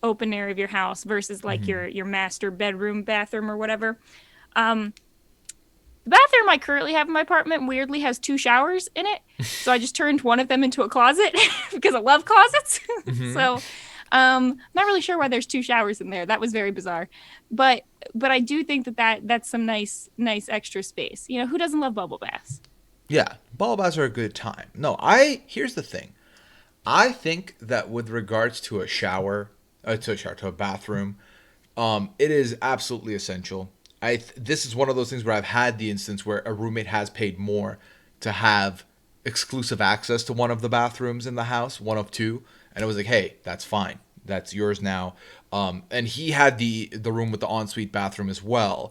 open area of your house versus like your master bedroom bathroom or whatever. The bathroom I currently have in my apartment weirdly has two showers in it, so I just turned one of them into a closet because I love closets. So not really sure why there's two showers in there. That was very bizarre, but I do think that's some nice extra space. Who doesn't love bubble baths? Yeah. Ball baths are a good time. No, here's the thing. I think that with regards to a shower, to a bathroom, it is absolutely essential. This is one of those things where I've had the instance where a roommate has paid more to have exclusive access to one of the bathrooms in the house, one of two, and it was like, hey, that's fine, that's yours now. And he had the room with the ensuite bathroom as well.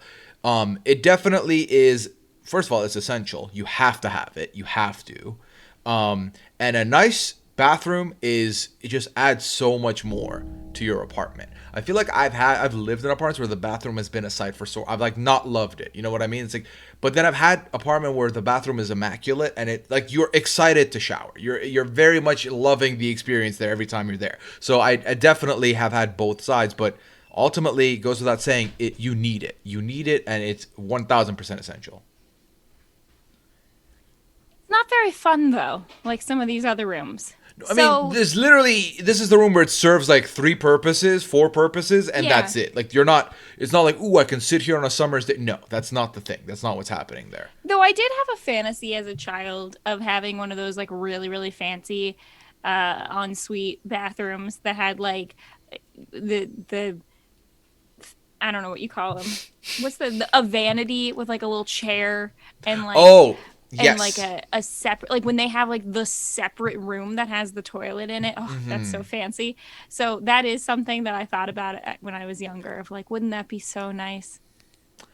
It definitely is. First of all, it's essential. You have to have it. You have to. And a nice bathroom it just adds so much more to your apartment. I feel like I've lived in apartments where the bathroom has been a sight for sore. I've like not loved it. You know what I mean? It's like, but then I've had apartment where the bathroom is immaculate and it like you're excited to shower. You're very much loving the experience there every time you're there. So I definitely have had both sides, but ultimately it goes without saying you need it. You need it, and it's 1,000% essential. Not very fun though, like some of these other rooms. I mean, this is the room where it serves like four purposes, and Yeah. that's it. Like it's not like, ooh, I can sit here on a summer's day. No, that's not the thing. That's not what's happening there. Though I did have a fantasy as a child of having one of those like really, really fancy ensuite bathrooms that had like the I don't know what you call them. What's a vanity with like a little chair and like Oh, and yes. like a separate, like when they have like the separate room that has the toilet in it. Oh, that's so fancy. So that is something that I thought about when I was younger of like, wouldn't that be so nice?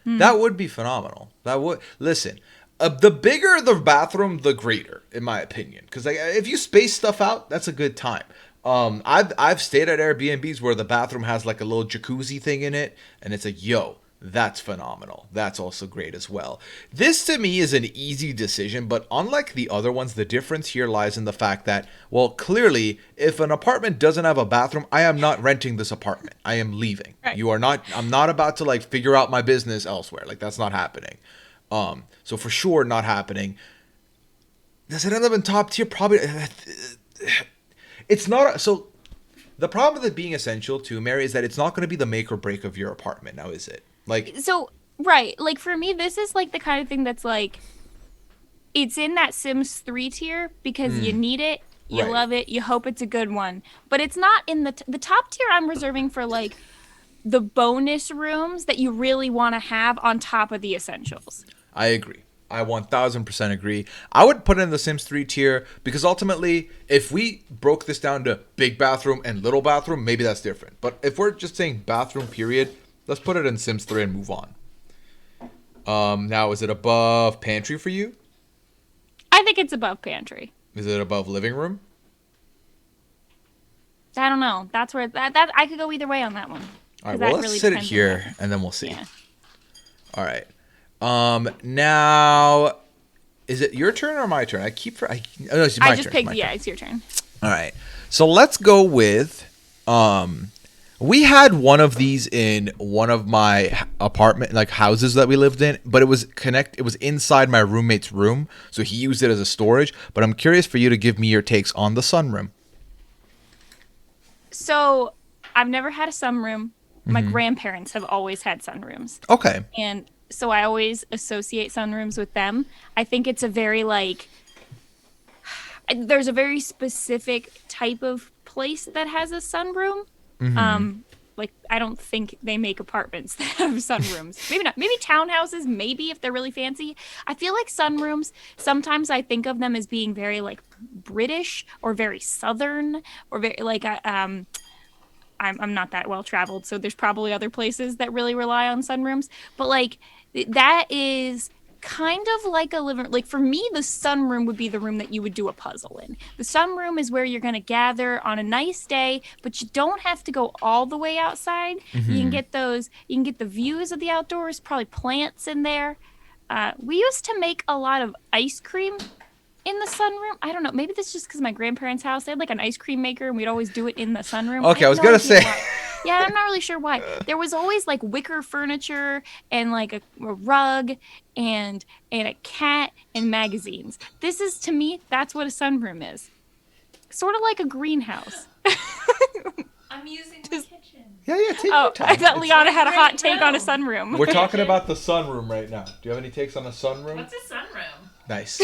That would be phenomenal. That would listen. The bigger the bathroom, the greater, in my opinion. Because like, if you space stuff out, that's a good time. I've stayed at Airbnbs where the bathroom has like a little jacuzzi thing in it, and it's like, yo, that's phenomenal. That's also great as well. This to me is an easy decision, but unlike the other ones, the difference here lies in the fact that, well, clearly, if an apartment doesn't have a bathroom, I am not renting this apartment. I am leaving. Right. You are not. I'm not about to like figure out my business elsewhere. Like that's not happening. So for sure, not happening. Does it end up in top tier? Probably. It's not. So the problem with it being essential too, Mary, is that it's not going to be the make or break of your apartment. Now, is it? Like, So, right. Like, for me, this is, like, the kind of thing that's, like, it's in that Sims 3 tier because you need it, you Right. love it, you hope it's a good one. But it's not in the top tier I'm reserving for, like, the bonus rooms that you really want to have on top of the essentials. I agree. I 1000% agree. I would put it in the Sims 3 tier because ultimately, if we broke this down to big bathroom and little bathroom, maybe that's different. But if we're just saying bathroom period, let's put it in Sims 3 and move on. Now, is it above pantry for you? I think it's above pantry. Is it above living room? I don't know. That's where that I could go either way on that one. All right, 'Cause well, that let's really set it depends on here that. and then we'll see. Yeah. All right. Now, is it your turn or my turn? Oh, no, it's my I just turn. picked. My Yeah, turn. it's your turn. All right. So let's go with we had one of these in one of my apartment like houses that we lived in, but it was inside my roommate's room, so he used it as a storage, but I'm curious for you to give me your takes on the sunroom. So I've never had a sunroom. My grandparents have always had sunrooms. Okay. And so I always associate sunrooms with them. I think it's a very like there's a very specific type of place that has a sunroom. Like I don't think they make apartments that have sunrooms. Maybe not. Maybe townhouses, maybe if they're really fancy. I feel like sunrooms, sometimes I think of them as being very like British or very southern or very like I'm not that well traveled, so there's probably other places that really rely on sunrooms. But like that is kind of like a living. Like for me, the sunroom would be the room that you would do a puzzle in. The sunroom is where you're gonna gather on a nice day, but you don't have to go all the way outside. You can get those. You can get the views of the outdoors. Probably plants in there. We used to make a lot of ice cream in the sunroom. I don't know. Maybe that's just because my grandparents' house, they had like an ice cream maker and we'd always do it in the sunroom. Okay, I have was no gonna idea say. why. Yeah, I'm not really sure why. There was always like wicker furniture and like a rug and a cat and magazines. This is, to me, that's what a sunroom is. Sort of like a greenhouse. I'm using my kitchen. Yeah, take your Oh, time. I thought Liana had a hot Great take on a room. sunroom. We're talking about the sunroom right now. Do you have any takes on a sunroom? What's a sunroom? Nice.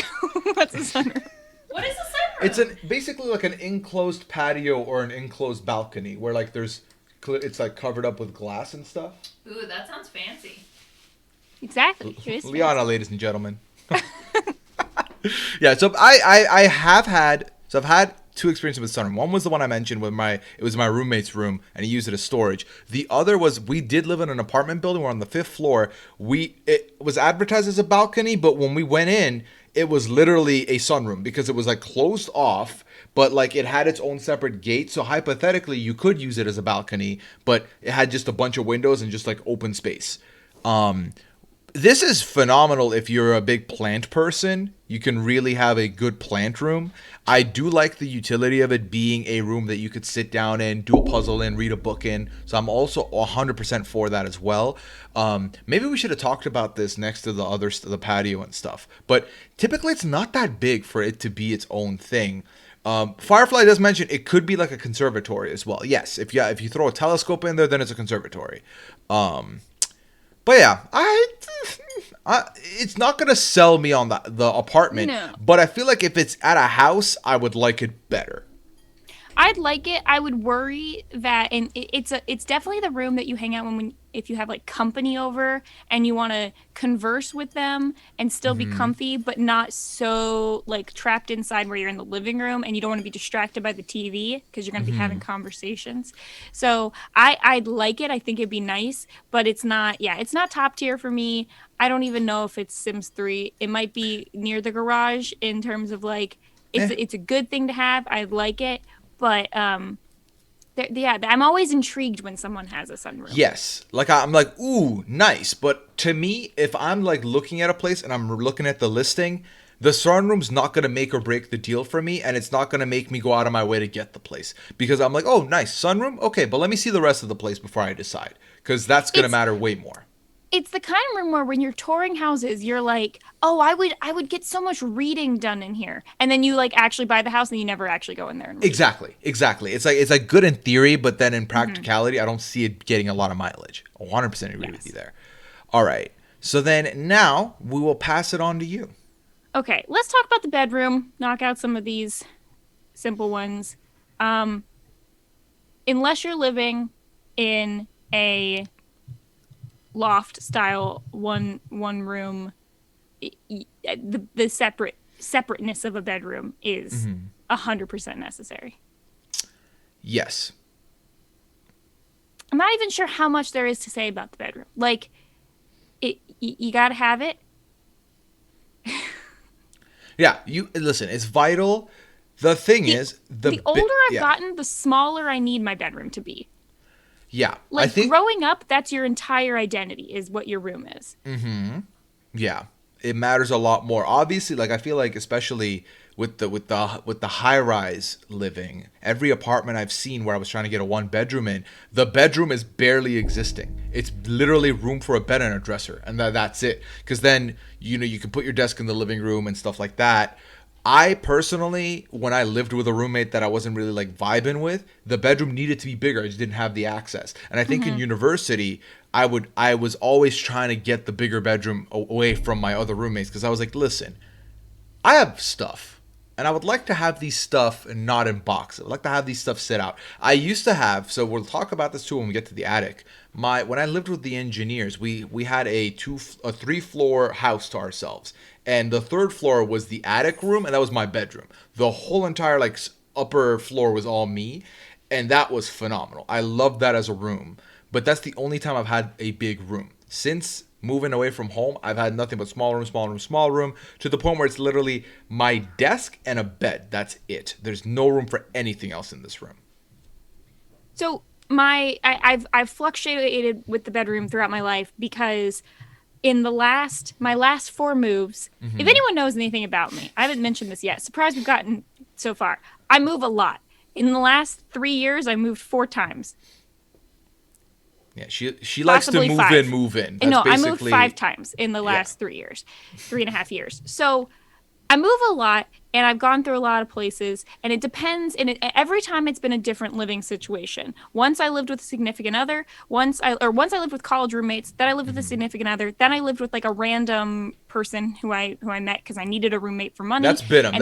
What's a sunroom? What is a sunroom? It's basically like an enclosed patio or an enclosed balcony where like it's like covered up with glass and stuff. Ooh, that sounds fancy. Exactly. It is Liana, ladies and gentlemen. Yeah, so I've had two experiences with sunroom. One was the one I mentioned with it was my roommate's room and he used it as storage. The other was we did live in an apartment building. We're on the 5th floor. It was advertised as a balcony, but when we went in, it was literally a sunroom because it was like closed off, but like it had its own separate gate. So hypothetically, you could use it as a balcony, but it had just a bunch of windows and just like open space. This is phenomenal if you're a big plant person. You can really have a good plant room. I do like the utility of it being a room that you could sit down in, do a puzzle in, read a book in. So I'm also 100% for that as well. Maybe we should have talked about this next to the patio and stuff. But typically it's not that big for it to be its own thing. Firefly does mention it could be like a conservatory as well. Yes, if you throw a telescope in there, then it's a conservatory. But yeah, it's not gonna sell me on the apartment. No. But I feel like if it's at a house, I would like it better. I'd like it. I would worry that, and it's definitely the room that you hang out if you have like company over and you want to converse with them and still be comfy, but not so like trapped inside where you're in the living room and you don't want to be distracted by the TV because you're going to be having conversations. So I'd like it. I think it'd be nice, but it's not. Yeah, it's not top tier for me. I don't even know if it's Sims 3. It might be near the garage in terms of like it's a good thing to have. I like it, but yeah, I'm always intrigued when someone has a sunroom. Yes. Like I'm like, ooh, nice. But to me, if I'm like looking at a place and I'm looking at the listing, the sunroom's not going to make or break the deal for me, and it's not going to make me go out of my way to get the place. Because I'm like, oh, nice, sunroom? Okay, but let me see the rest of the place before I decide. Because that's going to matter way more. It's the kind of room where when you're touring houses, you're like, oh, I would get so much reading done in here. And then you like actually buy the house and you never actually go in there and read. Exactly. It's like good in theory, but then in practicality, I don't see it getting a lot of mileage. 100% agree with you there. All right. So then now we will pass it on to you. Okay, let's talk about the bedroom. Knock out some of these simple ones. Unless you're living in a loft style one room, the separateness of a bedroom is 100% necessary. Yes. I'm not even sure how much there is to say about the bedroom. Like, you gotta have it. Yeah, you listen, it's vital. The thing is, the older I've gotten, the smaller I need my bedroom to be. Yeah. Like, I think growing up, that's your entire identity, is what your room is. yeah, it matters a lot more. Obviously, like I feel like especially with the high rise living, every apartment I've seen where I was trying to get a 1-bedroom in, the bedroom is barely existing. It's literally room for a bed and a dresser, and that's it. Because then you can put your desk in the living room and stuff like that. I personally, when I lived with a roommate that I wasn't really like vibing with, the bedroom needed to be bigger. I just didn't have the access. And I think in university, I was always trying to get the bigger bedroom away from my other roommates because I was like, listen, I have stuff. And I would like to have these stuff and not in boxes. I would like to have these stuff set out. I used to have, so we'll talk about this too when we get to the attic. When I lived with the engineers, we had a 3-floor house to ourselves. And the 3rd floor was the attic room, and that was my bedroom. The whole entire like upper floor was all me, and that was phenomenal. I loved that as a room. But that's the only time I've had a big room. Since moving away from home, I've had nothing but small room, to the point where it's literally my desk and a bed. That's it. There's no room for anything else in this room. So I've fluctuated with the bedroom throughout my life because in my last 4 moves, if anyone knows anything about me, I haven't mentioned this yet. Surprised we've gotten so far. I move a lot. In the last 3 years, I moved 4 times. Yeah, she likes to move 5. in, move in. That's no, I moved 5 times in the last 3 years, 3.5 years. So I move a lot, and I've gone through a lot of places, and it depends. And every time it's been a different living situation. Once I lived with a significant other. Once I lived with college roommates. Then I lived with a significant other. Then I lived with like a random person who I met because I needed a roommate for money. That's been him.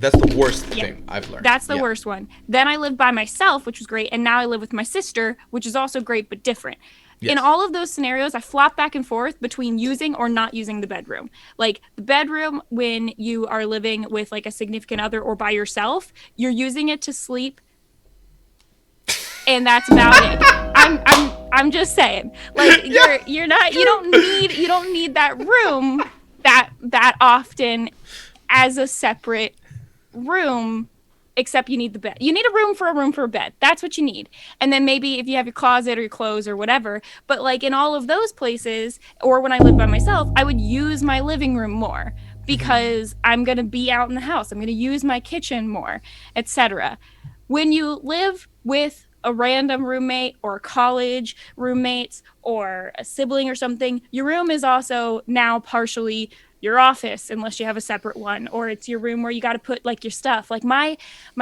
That's the worst thing I've learned. That's the worst one. Then I lived by myself, which was great, and now I live with my sister, which is also great but different. Yes. In all of those scenarios, I flop back and forth between using or not using the bedroom. Like the bedroom, when you are living with like a significant other or by yourself, you're using it to sleep, and that's about it. I'm just saying, like you don't need that room that often as a separate room. Except you need the bed. You need a room for a bed. That's what you need. And then maybe if you have your closet or your clothes or whatever. But like in all of those places, or when I lived by myself, I would use my living room more because I'm going to be out in the house. I'm going to use my kitchen more, etc. When you live with a random roommate or college roommates or a sibling or something, your room is also now partially your office, unless you have a separate one, or it's your room where you got to put like your stuff. Like my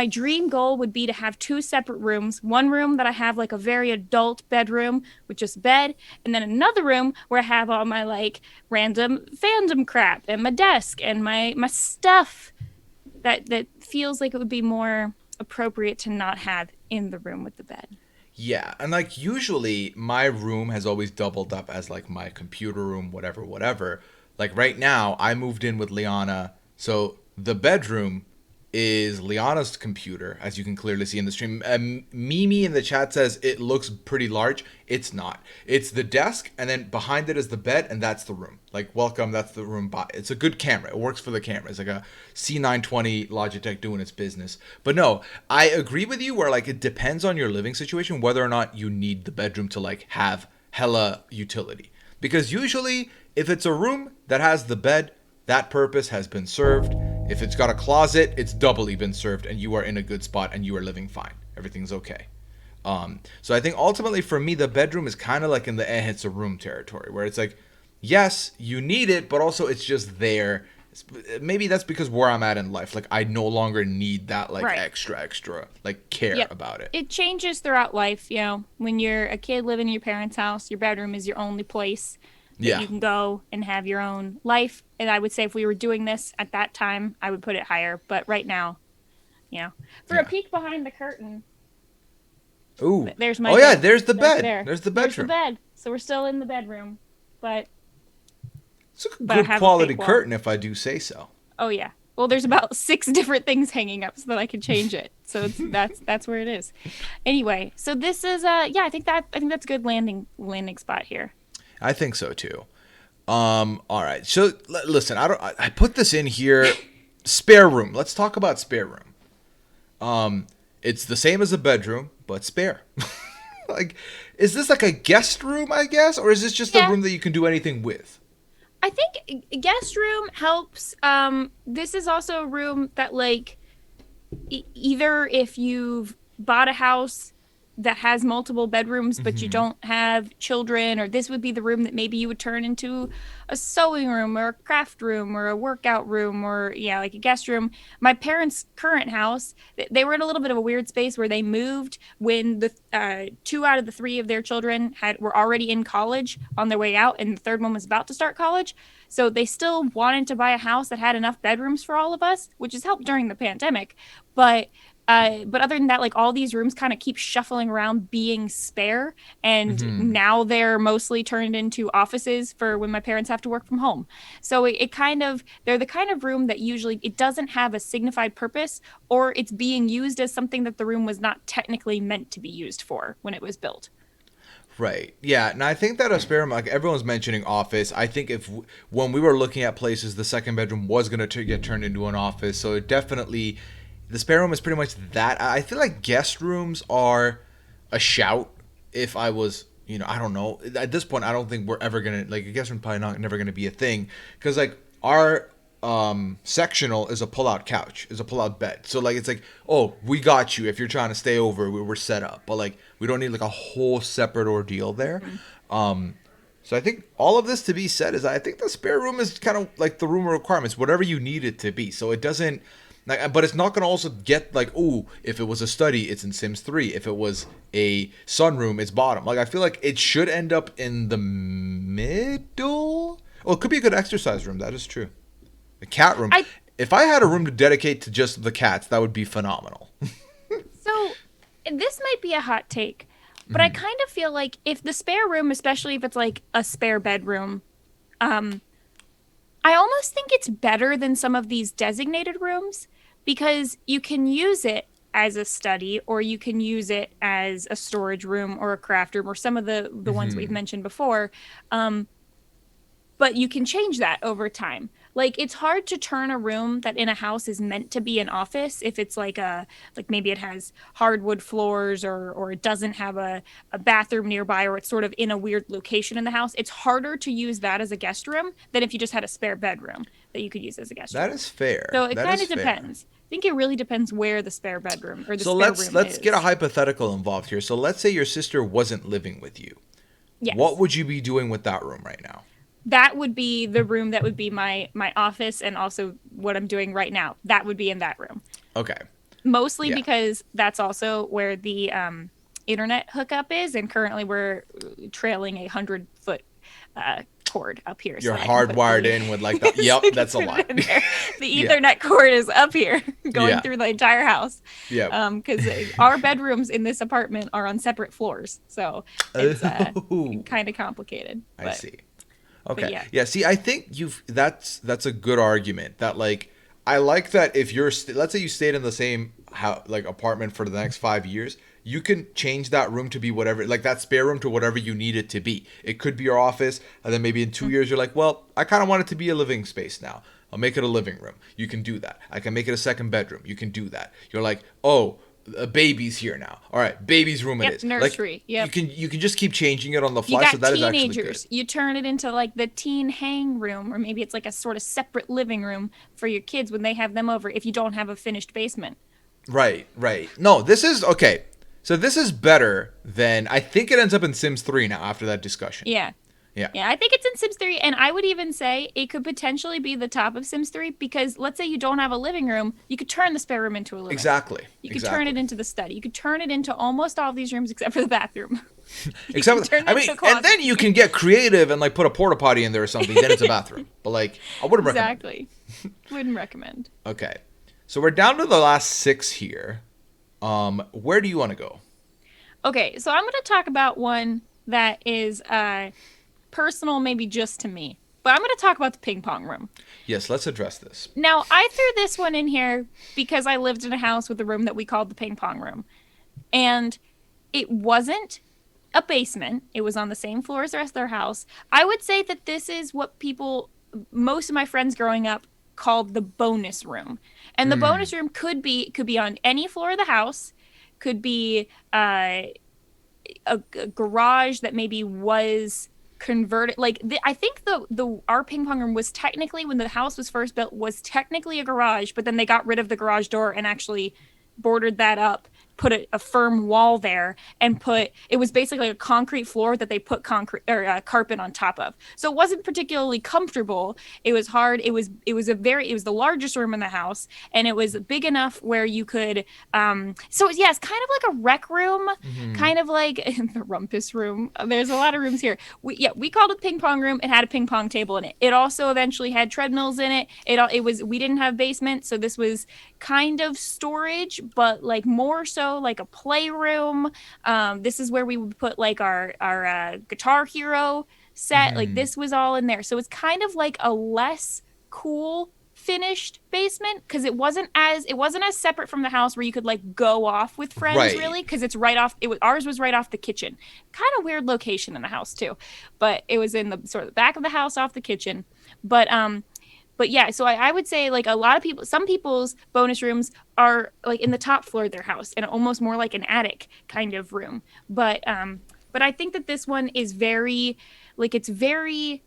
dream goal would be to have 2 separate rooms. One room that I have like a very adult bedroom with just bed, and then another room where I have all my like random fandom crap and my desk and my stuff that feels like it would be more appropriate to not have in the room with the bed. Yeah, and like usually my room has always doubled up as like my computer room, whatever, whatever. Like right now, I moved in with Liana, so the bedroom is Liana's computer, as you can clearly see in the stream. Mimi in the chat says it looks pretty large. It's not. It's the desk, and then behind it is the bed, and that's the room. Like, welcome, that's the room. It's a good camera. It works for the camera. It's like a C920 Logitech doing its business. But no, I agree with you where, like, it depends on your living situation whether or not you need the bedroom to, like, have hella utility. Because usually, if it's a room that has the bed, that purpose has been served. If it's got a closet, it's doubly been served, and you are in a good spot, and you are living fine. Everything's okay. So I think ultimately for me, the bedroom is kind of like in the it's a room territory, where it's like, yes, you need it, but also it's just there. Maybe that's because where I'm at in life, like I no longer need that like Right. extra like care Yep. about it. It changes throughout life, you know. When you're a kid living in your parents' house, your bedroom is your only place that Yeah. you can go and have your own life. And I would say if we were doing this at that time, I would put it higher. But right now, you know, for Yeah. a peek behind the curtain, Ooh. there's my Oh yeah, bed. there's the That's bed. there. There's the There's the bedroom. bed. So we're still in the bedroom. But It's a But I good have a quality fake wall. curtain, if I do say so. oh yeah. Well, there's about 6 different things hanging up so that I can change it. So that's where it is. Anyway, so this is yeah, I think that's a good landing spot here. I think so too. All right. So listen, I put this in here. Spare room. Let's talk about spare room. It's the same as a bedroom, but spare. Like, is this like a guest room, I guess, or is this just a Yeah. room that you can do anything with? I think guest room helps. This is also a room that like either if you've bought a house that has multiple bedrooms but you don't have children, or this would be the room that maybe you would turn into a sewing room or a craft room or a workout room, or yeah, like a guest room. My parents' current house, they were in a little bit of a weird space where they moved when the 2 out of the 3 of their children were already in college on their way out, and the third one was about to start college. So they still wanted to buy a house that had enough bedrooms for all of us, which has helped during the pandemic. But other than that, like all these rooms kind of keep shuffling around being spare, and now they're mostly turned into offices for when my parents have to work from home. So it kind of, they're the kind of room that usually it doesn't have a signified purpose, or it's being used as something that the room was not technically meant to be used for when it was built. Right. Yeah. And I think that a spare room, like everyone's mentioning office. I think when we were looking at places, the second bedroom was going to get turned into an office. So it definitely, the spare room is pretty much that. I feel like guest rooms are a shout. If I was, I don't know. At this point, I don't think we're ever going to, like, a guest room probably never going to be a thing. Because, like, our sectional is a pull-out couch, is a pull-out bed. So, like, it's like, oh, we got you. If you're trying to stay over, we're set up. But, like, we don't need, like, a whole separate ordeal there. So I think all of this to be said is I think the spare room is kind of like the room requirements, whatever you need it to be. So it doesn't, like, but it's not going to also get like, ooh, if it was a study, it's in Sims 3. If it was a sunroom, it's bottom. Like, I feel like it should end up in the middle. Oh, it could be a good exercise room. That is true. A cat room. If I had a room to dedicate to just the cats, that would be phenomenal. So this might be a hot take, but I kind of feel like if the spare room, especially if it's like a spare bedroom, I almost think it's better than some of these designated rooms, because you can use it as a study, or you can use it as a storage room or a craft room, or some of the ones we've mentioned before. But you can change that over time. Like, it's hard to turn a room that in a house is meant to be an office if it's like maybe it has hardwood floors, or it doesn't have a bathroom nearby, or it's sort of in a weird location in the house. It's harder to use that as a guest room than if you just had a spare bedroom that you could use as a guest room. That is fair. So it That kind is of fair. depends. I think it really depends where the spare bedroom or the So spare let's room get is. a hypothetical involved here. So let's say your sister wasn't living with you. Yes. What would you be doing with that room right now? That would be the room that would be my office, and also what I'm doing right now. That would be in that room. Okay. Mostly Yeah. because that's also where the internet hookup is, and currently we're trailing a 100-foot cord up here. You're so I can put hardwired the- in with like the, yep, that's a Put it lot. in there. The Yeah. Ethernet cord is up here, going Yeah. through the entire house. Yeah. Because our bedrooms in this apartment are on separate floors, so it's Oh. kind of complicated. I but- see. Okay. yeah. Yeah. See, I think that's a good argument. That like I like that if you're let's say you stayed in the same apartment for the next 5 years, you can change that room to be whatever, like that spare room to whatever you need it to be. It could be your office, and then maybe in 2 years you're like, well, I kind of want it to be a living space now. I'll make it a living room. You can do that. I can make it a second bedroom. You can do that. You're like, oh, a baby's here now. All right, baby's room it is. Nursery. Like, Yep. you can just keep changing it on the You fly. got So that is actually teenagers. good. You turn it into like the teen hang room, or maybe it's like a sort of separate living room for your kids when they have them over. If you don't have a finished basement. Right. No, this is okay. So this is better than I think it ends up in Sims 3 now after that discussion. Yeah. Yeah. Yeah, I think it's in Sims 3, and I would even say it could potentially be the top of Sims 3 because let's say you don't have a living room, you could turn the spare room into a living room. Exactly. You could turn it into the study. You could turn it into almost all of these rooms except for the bathroom. Except turn it I mean, into a closet. and then you can get creative and like put a porta potty in there or something. Then it's a bathroom. But like, I wouldn't recommend. Exactly. Wouldn't recommend. Okay, so we're down to the last 6 here. Where do you want to go? Okay, so I'm going to talk about one that is personal, maybe just to me. But I'm going to talk about the ping pong room. Yes, let's address this. Now, I threw this one in here because I lived in a house with a room that we called the ping pong room. And it wasn't a basement. It was on the same floor as the rest of their house. I would say that this is what most of my friends growing up called the bonus room. And the bonus room could be on any floor of the house, could be a garage that maybe was converted. Like I think our ping pong room was technically, when the house was first built, was technically a garage, but then they got rid of the garage door and actually bordered that up, put a firm wall there, and it was basically a concrete floor that they put carpet on top of. So it wasn't particularly comfortable. It was hard. It was the largest room in the house, and it was big enough where you could so yeah, it's kind of like a rec room, kind of like the rumpus room. There's a lot of rooms here. We called it ping pong room. It had a ping pong table in it. It also eventually had treadmills in it. We didn't have basement, so this was kind of storage, but like more so like a playroom. This is where we would put like our Guitar Hero set. Like this was all in there. So it's kind of like a less cool finished basement because it wasn't as separate from the house where you could like go off with friends, really, because it's right off. Ours was right off the kitchen. Kind of weird location in the house too, but it was in the sort of the back of the house off the kitchen. But yeah, so I would say like some people's bonus rooms are like in the top floor of their house and almost more like an attic kind of room. But I think that this one is it's very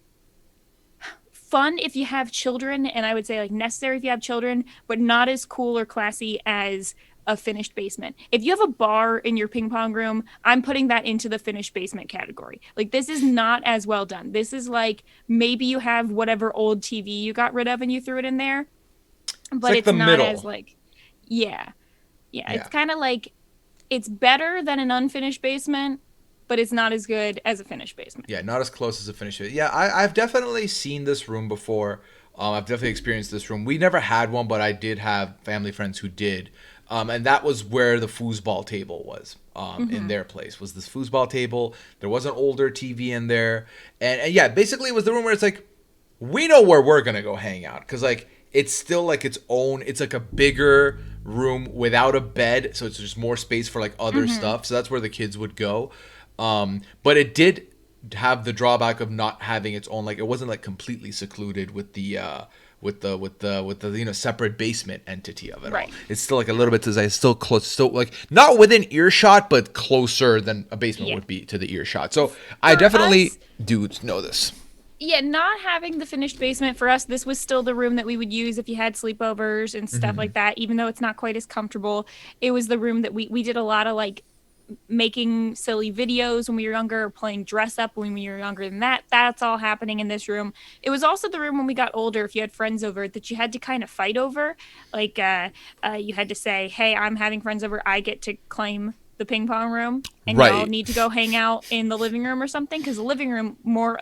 fun if you have children, and I would say like necessary if you have children, but not as cool or classy as a finished basement. If you have a bar in your ping pong room, I'm putting that into the finished basement category. Like this is not as well done. This is like maybe you have whatever old TV you got rid of and you threw it in there, but it's not as like yeah. It's kind of like it's better than an unfinished basement, but it's not as good as a finished basement. Yeah, not as close as a finished basement. Yeah, I've definitely seen this room before. I've definitely experienced this room. We never had one, but I did have family friends who did. And that was where the foosball table was in their place, was this foosball table. There was an older TV in there. And yeah, basically it was the room where it's like, we know where we're going to go hang out. Because like, it's still like its own, it's like a bigger room without a bed. So it's just more space for like other stuff. So that's where the kids would go. But it did have the drawback of not having its own, like it wasn't like completely secluded with the separate basement entity of it. Right. All. It's still like a little bit still close, still like not within earshot, but closer than a basement would be to the earshot. So I definitely do know this. Yeah, not having the finished basement for us, this was still the room that we would use if you had sleepovers and stuff like that. Even though it's not quite as comfortable, it was the room that we did a lot of like making silly videos when we were younger, playing dress up when we were younger than that. That's all happening in this room. It was also the room when we got older, if you had friends over, that you had to kind of fight over. Like you had to say, hey, I'm having friends over, I get to claim the ping pong room, and Right. y'all need to go hang out in the living room or something, because the living room more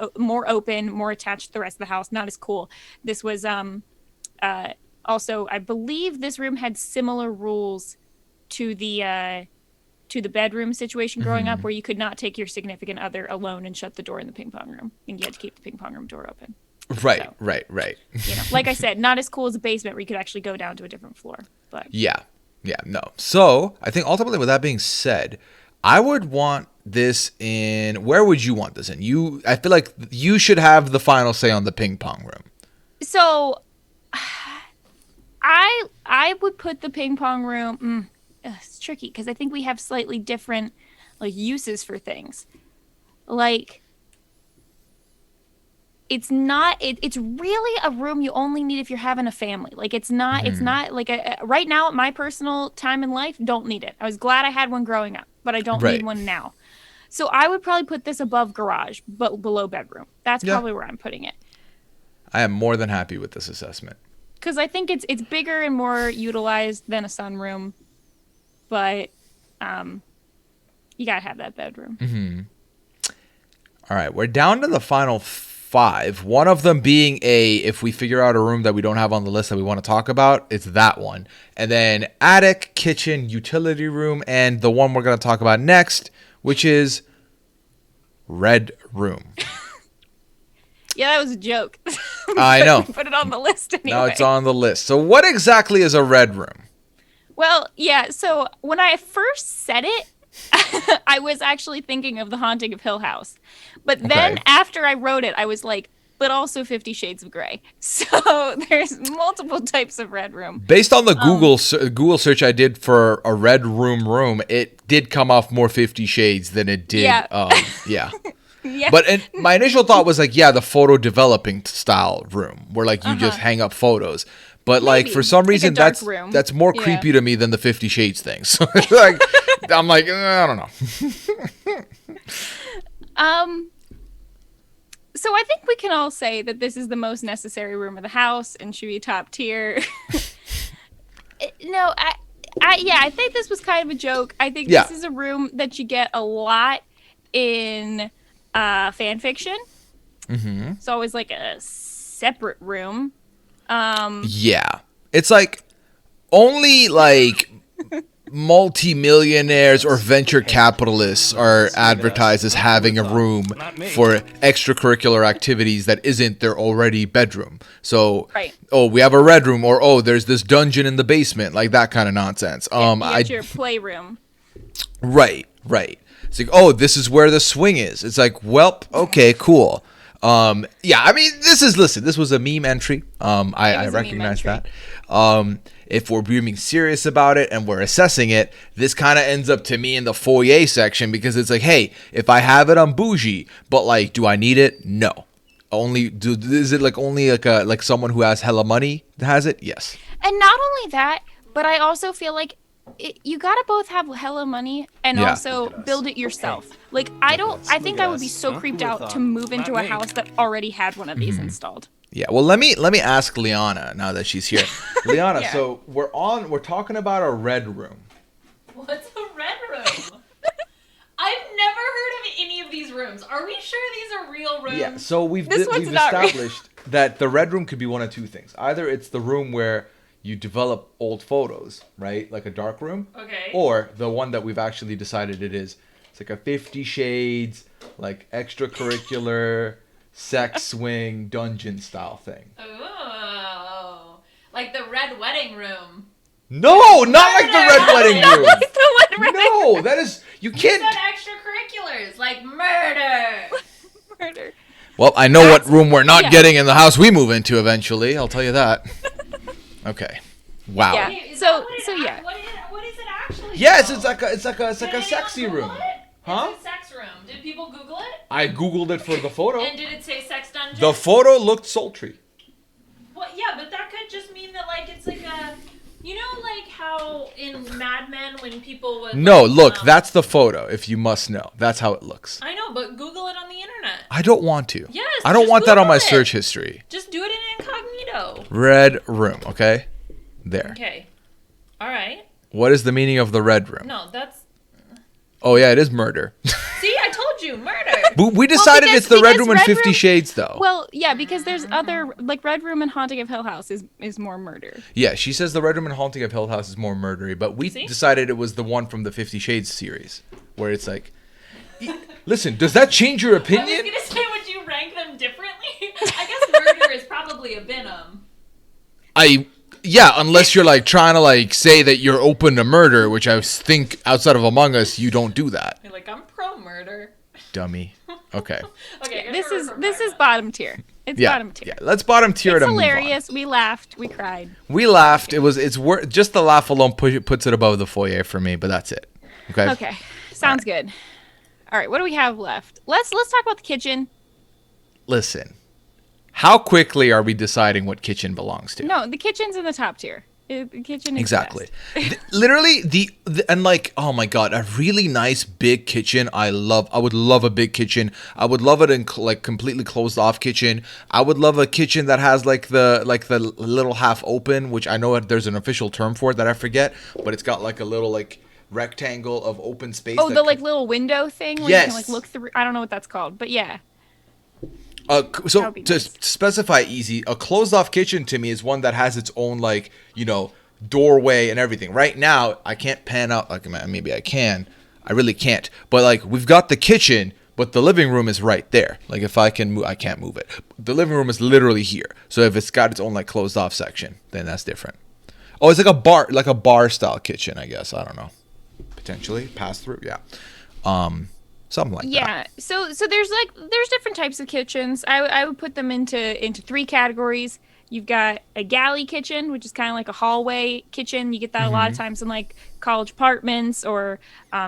open, more attached to the rest of the house, not as cool. This was also, I believe this room had similar rules to the bedroom situation growing up, where you could not take your significant other alone and shut the door in the ping pong room, and you had to keep the ping pong room door open. Right, So, right. You know, like I said, not as cool as a basement where you could actually go down to a different floor. But Yeah, no. So I think ultimately, with that being said, I would want this in. Where would you want this in? I feel like you should have the final say on the ping pong room. so, I would put the ping pong room. It's tricky because I think we have slightly different like uses for things. Like, it's not. It's really a room you only need if you're having a family. Like, it's not. It's not like right now at my personal time in life. Don't need it. I was glad I had one growing up, but I don't Right. need one now. So I would probably put this above garage, but below bedroom. That's probably where I'm putting it. I am more than happy with this assessment. Because I think it's bigger and more utilized than a sunroom, but you gotta have that bedroom. All right, we're down to the final 5. One of them being if we figure out a room that we don't have on the list that we want to talk about, it's that one. And then attic, kitchen, utility room, and the one we're going to talk about next, which is red room. Yeah, that was a joke. I know. Put it on the list anyway. Now it's on the list. So what exactly is a red room? Well, yeah, so when I first said it, I was actually thinking of The Haunting of Hill House. But then after I wrote it, I was like, but also 50 Shades of Grey. So there's multiple types of red room. Based on the Google search I did for a red room, it did come off more 50 Shades than it did. Yeah. Yeah. But my initial thought was like, the photo developing style room where like you just hang up photos. But like for some reason dark room. that's more creepy to me than the 50 Shades thing. So like I'm like, I don't know. So I think we can all say that this is the most necessary room of the house and should be top tier. No, I think this was kind of a joke. I think this is a room that you get a lot in fan fiction. It's always like a separate room. It's like only like multi-millionaires or venture capitalists are advertised as having a room for extracurricular activities that isn't their already bedroom. So, we have a red room, or there's this dungeon in the basement, like that kind of nonsense. Your playroom. Right. It's like, this is where the swing is. It's like, okay, cool. I mean, this was a meme entry. I recognize that. If we're being serious about it and we're assessing it, this kind of ends up to me in the foyer section, because it's like, hey, if I have it, I'm bougie, but like, do I need it? No. Is it like only like someone who has hella money has it? Yes. And not only that, but I also feel like you gotta both have hella money and also build it yourself. Like, I think I would be so creeped out to move into a house that already had one of these installed. Yeah, well, let me ask Liana now that she's here. Liana, so we're talking about a red room. What's a red room? I've never heard of any of these rooms. Are we sure these are real rooms? Yeah, so we've established that the red room could be one of two things. Either it's the room where you develop old photos, right? Like a dark room. Okay. Or the one that we've actually decided it is. It's like a 50 Shades, like extracurricular, sex swing, dungeon style thing. Oh. Like the red wedding room. No, not like the red wedding room. Like the red No, that is, you can't. You said extracurriculars, like murder. murder. Well, I know what room we're not getting in the house we move into eventually. I'll tell you that. Okay. Wow. Yeah. Wait, So what is it actually? Yes, called? it's like a sexy room. Huh? It's a sex room. Did people Google it? I googled it for the photo. And did it say sex dungeon? The photo looked sultry. Well, yeah, but that could just mean that like it's like a, you know, like how in Mad Men when people would. No, like, look, that's the photo. If you must know, that's how it looks. I know, but Google it on the internet. I don't want to. Yes. I don't just want that on my Google it. search history. Just do it in incognito. Red room. Okay. There. Okay. All right. What is the meaning of the red room? No, that's. Oh yeah, it is murder. See, I told you, murder. But we decided because- it's the Red because Room and Red 50 Room- Shades, though. Well, yeah, because there's other like Red Room and Haunting of Hill House is more murder. Yeah, she says the Red Room and Haunting of Hill House is more murdery, but we See? decided it was the one from the 50 Shades series, where it's like, listen, does that change your I was opinion? gonna say, would you rank them differently? I guess murder is probably a venom. Yeah, unless you're like trying to like say that you're open to murder, which I think outside of Among Us, you don't do that. You're like, I'm pro murder. Dummy. Okay. Okay, This is bottom tier. It's Yeah. bottom tier. Yeah. Let's bottom tier It's it and move on. hilarious. We laughed. We cried. We laughed. It's worth just the laugh alone puts it above the Foyer for me, but that's it. Okay. Okay. Sounds good. All right. What do we have left? Let's talk about the kitchen. Listen. How quickly are we deciding what kitchen belongs to? No, the kitchen's in the top tier. The kitchen is Exactly. best. Literally the and like, oh my god, a really nice big kitchen. I would love a big kitchen. I would love it in like completely closed off kitchen. I would love a kitchen that has like the little half open, which I know there's an official term for it that I forget, but it's got like a little like rectangle of open space. Oh, the like little window thing where you Yes. can like look through. I don't know what that's called, but yeah. So That would be to nice. specify easy, a closed off kitchen to me is one that has its own like, doorway and everything. Right now, I can't pan out, like maybe I can. I really can't. But like we've got the kitchen, but the living room is right there. Like if I can move, I can't move it. The living room is literally here. So if it's got its own like closed off section, then that's different. Oh, it's like a bar style kitchen, I guess. I don't know. Potentially pass through, yeah. Something like that. Yeah. So there's different types of kitchens. I would put them into three categories. You've got a galley kitchen, which is kind of like a hallway kitchen. You get that a lot of times in like college apartments or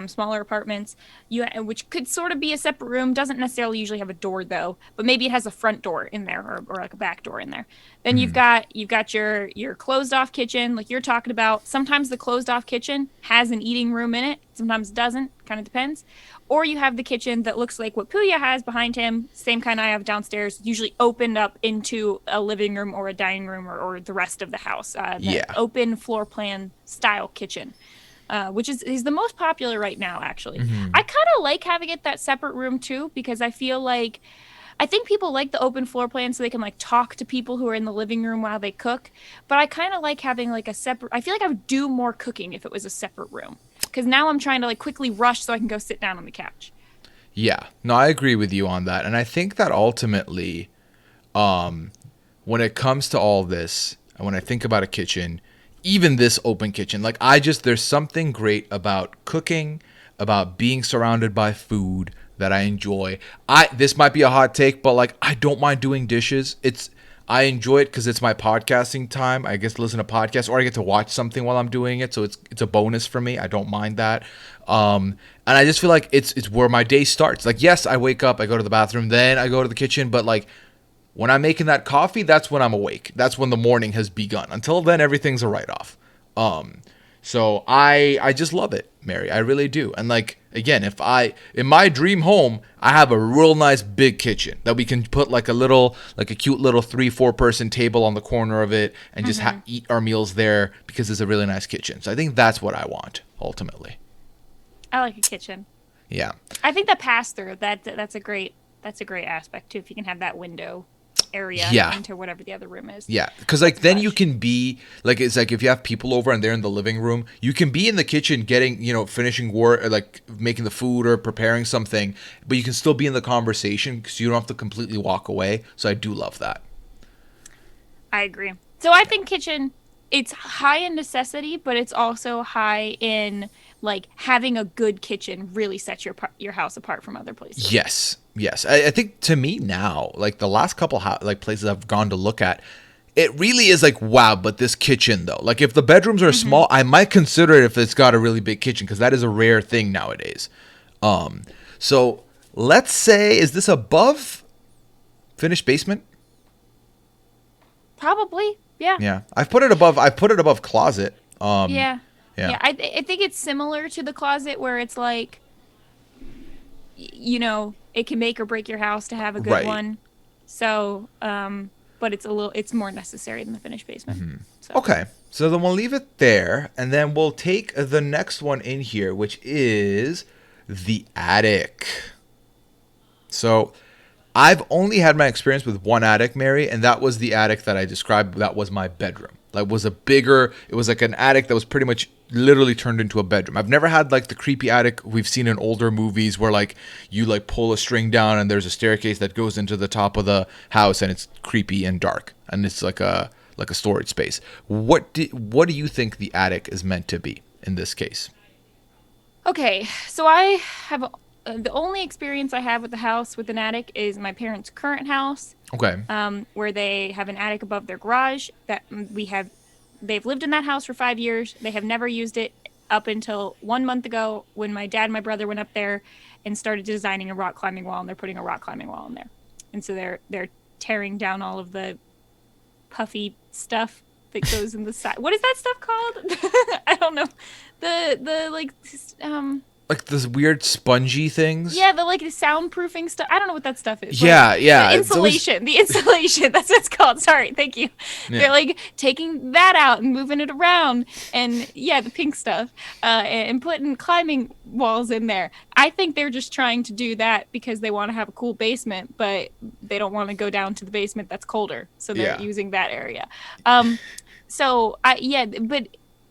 smaller apartments. Which could sort of be a separate room. Doesn't necessarily usually have a door though, but maybe it has a front door in there or like a back door in there. Then you've got your closed off kitchen, like you're talking about. Sometimes the closed off kitchen has an eating room in it. Sometimes it doesn't. Kind of depends. Or you have the kitchen that looks like what Puya has behind him, same kind I have downstairs, usually opened up into a living room or a dining room or the rest of the house. The open floor plan style kitchen, which is the most popular right now, actually. I kind of like having it that separate room, too, because I think people like the open floor plan so they can like talk to people who are in the living room while they cook. But I kind of like having like a separate, I feel like I would do more cooking if it was a separate room. Because now I'm trying to like quickly rush so I can go sit down on the couch. Yeah, no, I agree with you on that. And I think that ultimately, when it comes to all this, and when I think about a kitchen, even this open kitchen, like there's something great about cooking, about being surrounded by food that I enjoy. This might be a hot take, but like I don't mind doing dishes. I enjoy it because it's my podcasting time. I get to listen to podcasts or I get to watch something while I'm doing it. So it's a bonus for me. I don't mind that. And I just feel like it's where my day starts. Like, yes, I wake up, I go to the bathroom, then I go to the kitchen. But like when I'm making that coffee, that's when I'm awake. That's when the morning has begun. Until then, everything's a write-off. So I just love it, Mary. I really do. And like, again, in my dream home, I have a real nice big kitchen that we can put like a cute little 3-4 person table on the corner of it and just eat our meals there because it's a really nice kitchen. So I think that's what I want ultimately. I like a kitchen. Yeah. I think the pass through that's a great aspect too. If you can have that window area into whatever the other room is. Yeah, because like then you can be like, it's like if you have people over and they're in the living room, you can be in the kitchen getting, finishing work or like making the food or preparing something, but you can still be in the conversation because you don't have to completely walk away. So I do love that. I agree. So I think kitchen, it's high in necessity, but it's also high in like having a good kitchen really sets your house apart from other places. Yes. I think to me now, like the last couple places I've gone to look at, it really is like, wow, but this kitchen though, like if the bedrooms are small, I might consider it if it's got a really big kitchen because that is a rare thing nowadays. So let's say, is this above finished basement? Probably. Yeah. Yeah. I've put it above closet. Yeah. Yeah. I think it's similar to the closet where it's like, it can make or break your house to have a good one. So, but it's more necessary than the finished basement. So. Okay. So then we'll leave it there and then we'll take the next one in here, which is the attic. So I've only had my experience with one attic, Mary, and that was the attic that I described. That was my bedroom. Like, it was like an attic that was pretty much literally turned into a bedroom. I've never had like the creepy attic we've seen in older movies where like you like pull a string down and there's a staircase that goes into the top of the house and it's creepy and dark and it's like a storage space. What do you think the attic is meant to be in this case? Okay, so I have the only experience I have with the house with an attic is my parents' current house. Okay. Where they have an attic above their garage that they've lived in that house for 5 years. They have never used it up until 1 month ago when my dad and my brother went up there and started designing a rock climbing wall, and they're putting a rock climbing wall in there. And so they're tearing down all of the puffy stuff that goes in the side. What is that stuff called? I don't know. The Like those weird spongy things? Yeah, the soundproofing stuff. I don't know what that stuff is. Yeah. The insulation. The insulation. That's what it's called. Sorry. Thank you. Yeah. They're like taking that out and moving it around. And yeah, the pink stuff. And putting climbing walls in there. I think they're just trying to do that because they want to have a cool basement, but they don't want to go down to the basement that's colder. So they're using that area.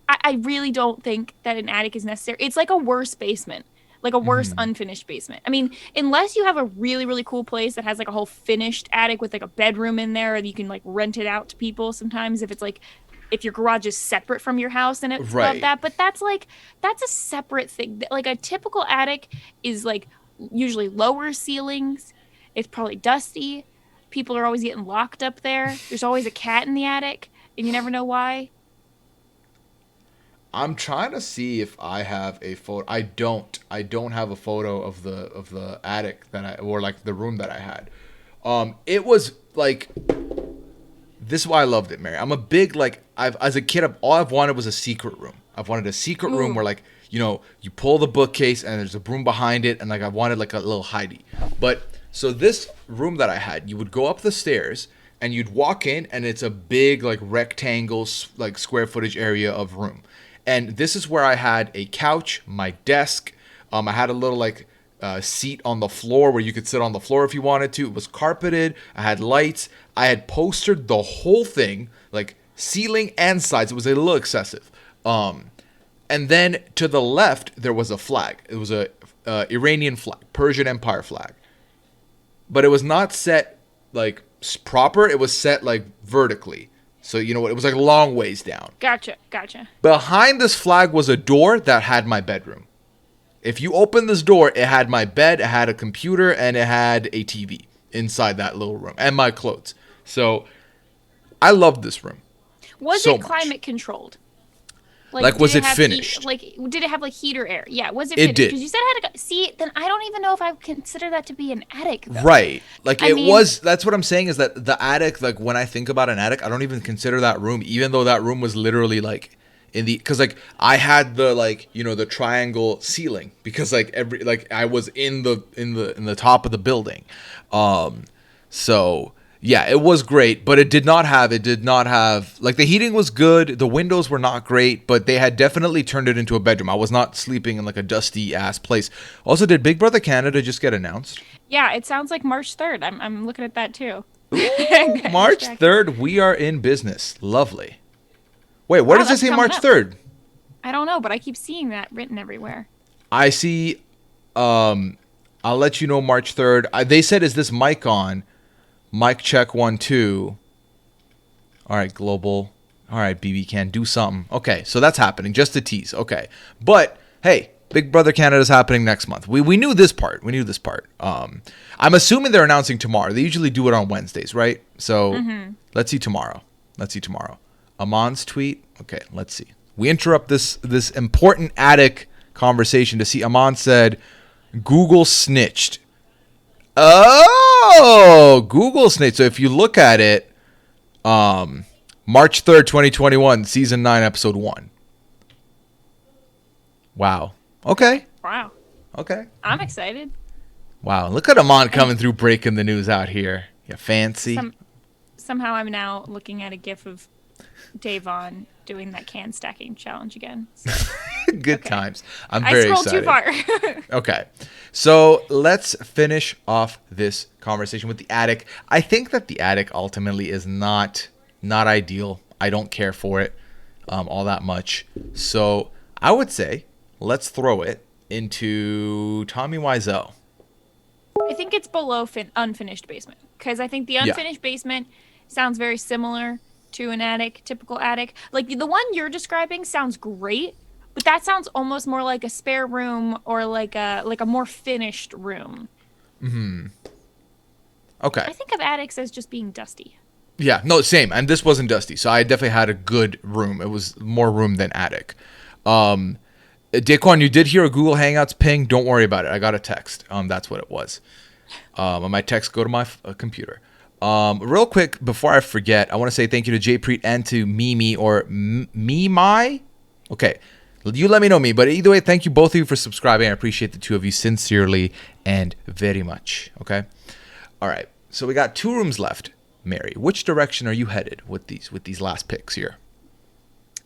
I really don't think that an attic is necessary. It's like a worse basement, like a worse unfinished basement. I mean, unless you have a really, really cool place that has like a whole finished attic with like a bedroom in there and you can like rent it out to people sometimes if your garage is separate from your house and it's right. above that. But that's a separate thing. Like a typical attic is like usually lower ceilings. It's probably dusty. People are always getting locked up there. There's always a cat in the attic and you never know why. I'm trying to see if I have a photo. I don't have a photo of the attic or like the room that I had. It was like, this is why I loved it, Mary. I'm a big as a kid, all I've wanted was a secret room. I've wanted a secret room where like, you pull the bookcase and there's a broom behind it, and like I wanted like a little hidey. But so this room that I had, you would go up the stairs and you'd walk in, and it's a big like rectangle like square footage area of room. And this is where I had a couch, my desk. I had a little seat on the floor where you could sit on the floor if you wanted to. It was carpeted. I had lights. I had postered the whole thing, like ceiling and sides. It was a little excessive. And then to the left, there was a flag. It was a Iranian flag, Persian Empire flag. But it was not set like proper. It was set like vertically. So, it was like a long ways down. Gotcha. Behind this flag was a door that had my bedroom. If you open this door, it had my bed, it had a computer, and it had a TV inside that little room, and my clothes. So, I loved this room. Was it climate controlled? Like was it finished? Did it have like heater air? Yeah, was it finished? It did. Because you said it had see, then I don't even know if I would consider that to be an attic, though. Right. Like that's what I'm saying is that the attic, like when I think about an attic, I don't even consider that room, even though that room was literally like because like I had the the triangle ceiling because I was in the top of the building. So yeah, it was great, but it did not have like the heating was good. The windows were not great, but they had definitely turned it into a bedroom. I was not sleeping in like a dusty ass place. Also, did Big Brother Canada just get announced? Yeah, it sounds like March 3rd. I'm looking at that too. Ooh, March 3rd, we are in business. Lovely. Wait, where does it say March 3rd? I don't know, but I keep seeing that written everywhere. I see. I'll let you know March 3rd. They said, is this mic on? Mic check 1 2. All right, global. All right, BB can do something. Okay, so that's happening. Just a tease. Okay, but hey, Big Brother Canada is happening next month. We knew this part. I'm assuming they're announcing tomorrow. They usually do it on Wednesdays, right? So let's see tomorrow. Amon's tweet. Okay, let's see. We interrupt this important attic conversation to see. Amon said, "Google snitched." Oh, Google snitched. So if you look at it, March 3rd, 2021, season 9, episode 1. Wow. Okay. Wow. Okay. I'm excited. Wow. Look at Amon coming through, breaking the news out here. You fancy. Somehow I'm now looking at a gif of Davon doing that can stacking challenge again. So. Good times. I'm I very scrolled excited. too far. Okay. So let's finish off this conversation with the attic. I think that the attic ultimately is not ideal. I don't care for it all that much. So I would say let's throw it into Tommy Wiseau. I think it's below unfinished basement because I think the Yeah. unfinished basement sounds very similar to an attic, typical attic. Like the one you're describing sounds great, but that sounds almost more like a spare room or like a more finished room. Okay. I think of attics as just being dusty. Yeah, no, same. And this wasn't dusty, so I definitely had a good room. It was more room than attic. Daquan, you did hear a Google Hangouts ping. Don't worry about it. I got a text. That's what it was. And my text go to my computer. Real quick, before I forget, I want to say thank you to Jay Preet and to Mimi or Mimi. Okay, you let me know me. But either way, thank you both of you for subscribing. I appreciate the two of you sincerely and very much. Okay. All right. So we got 2 rooms left. Mary, which direction are you headed with these last picks here?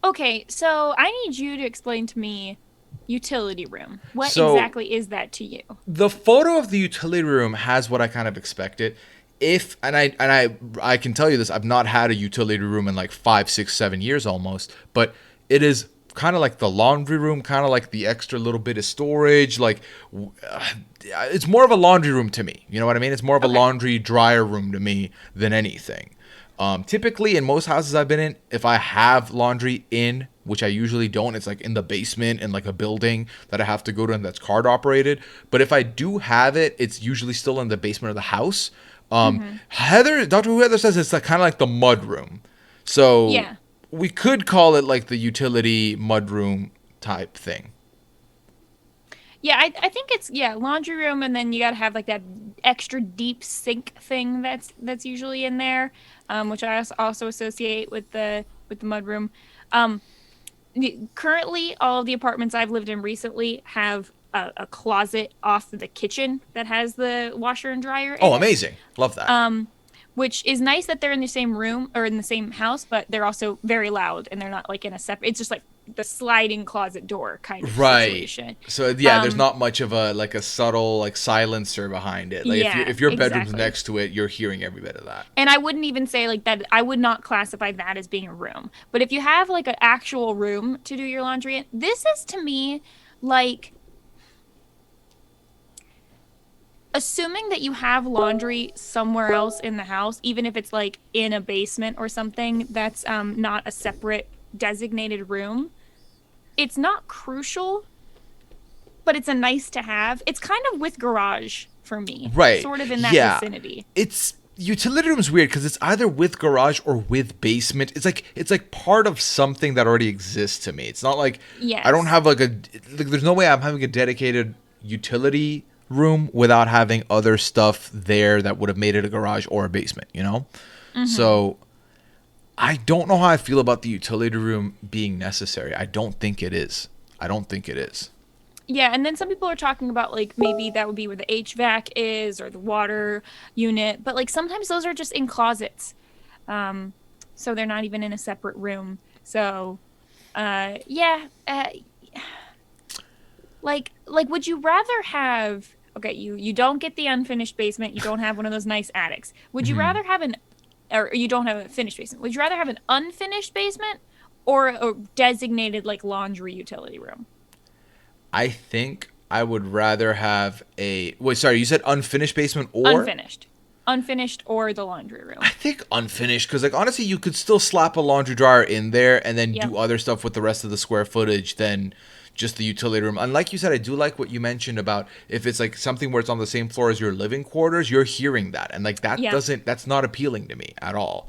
Okay, so I need you to explain to me utility room. What So- exactly is that to you? The photo of the utility room has what I kind of expected. I can tell you this, I've not had a utility room in like 5, 6, 7 years almost, but it is kind of like the laundry room, kind of like the extra little bit of storage. Like it's more of a laundry room to me. You know what I mean? It's more of a laundry dryer room to me than anything. Typically, in most houses I've been in, if I have laundry in, which I usually don't, it's like in the basement in like a building that I have to go to and that's card operated. But if I do have it, it's usually still in the basement of the house. Dr. Who Heather says it's like, kind of like the mud room. So Yeah. we could call it like the utility mud room type thing. Yeah, I think it's laundry room, and then you gotta have like that extra deep sink thing that's usually in there, which I also associate with the mud room. Currently, all of the apartments I've lived in recently have a closet off the kitchen that has the washer and dryer in Oh, it. amazing. Love that. Which is nice that they're in the same room or in the same house, but they're also very loud and they're not like in a separate. It's just like the sliding closet door kind of situation. So yeah, there's not much of a subtle like silencer behind it. Like Yeah, if your bedroom's exactly. next to it, you're hearing every bit of that. And I wouldn't even say like that. I would not classify that as being a room. But if you have like an actual room to do your laundry in, this is to me like assuming that you have laundry somewhere else in the house, even if it's like in a basement or something that's not a separate designated room. It's not crucial, but it's a nice to have. It's kind of with garage for me. Right. Sort of in that vicinity. It's utility room's weird because it's either with garage or with basement. It's like part of something that already exists to me. It's not like Yes. I don't have there's no way I'm having a dedicated utility room without having other stuff there that would have made it a garage or a basement, you know? So I don't know how I feel about the utility room being necessary. I don't think it is. Yeah, and then some people are talking about like maybe that would be where the HVAC is or the water unit, but like sometimes those are just in closets, so they're not even in a separate room. So, like would you rather have? Okay, you don't get the unfinished basement. You don't have one of those nice attics. Would you rather have or you don't have a finished basement? Would you rather have an unfinished basement or a designated like laundry utility room? I think I would rather have wait, sorry, you said unfinished basement or? Unfinished or the laundry room. I think unfinished because like honestly you could still slap a laundry dryer in there and then Yep. do other stuff with the rest of the square footage than just the utility room. And like you said, I do like what you mentioned about if it's like something where it's on the same floor as your living quarters, you're hearing that. And like that's not appealing to me at all.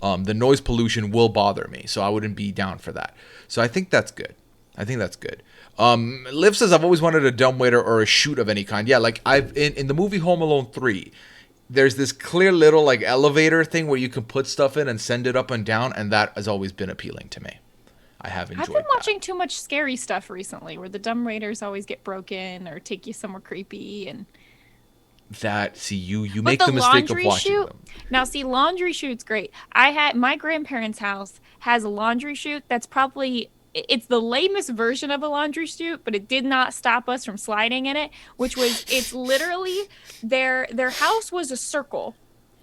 The noise pollution will bother me. So I wouldn't be down for that. So I think that's good. Liv says I've always wanted a dumbwaiter or a chute of any kind. Yeah, like I've in the movie Home Alone 3, there's this clear little like elevator thing where you can put stuff in and send it up and down, and that has always been appealing to me. I have enjoyed I've been that. watching too much scary stuff recently where the dumb raiders always get broken or take you somewhere creepy and You But make the mistake of laundry watching chute, them. Now see, laundry chute's great. My grandparents' house has a laundry chute that's probably it's the lamest version of a laundry chute, but it did not stop us from sliding in it, which was, it's literally, their house was a circle.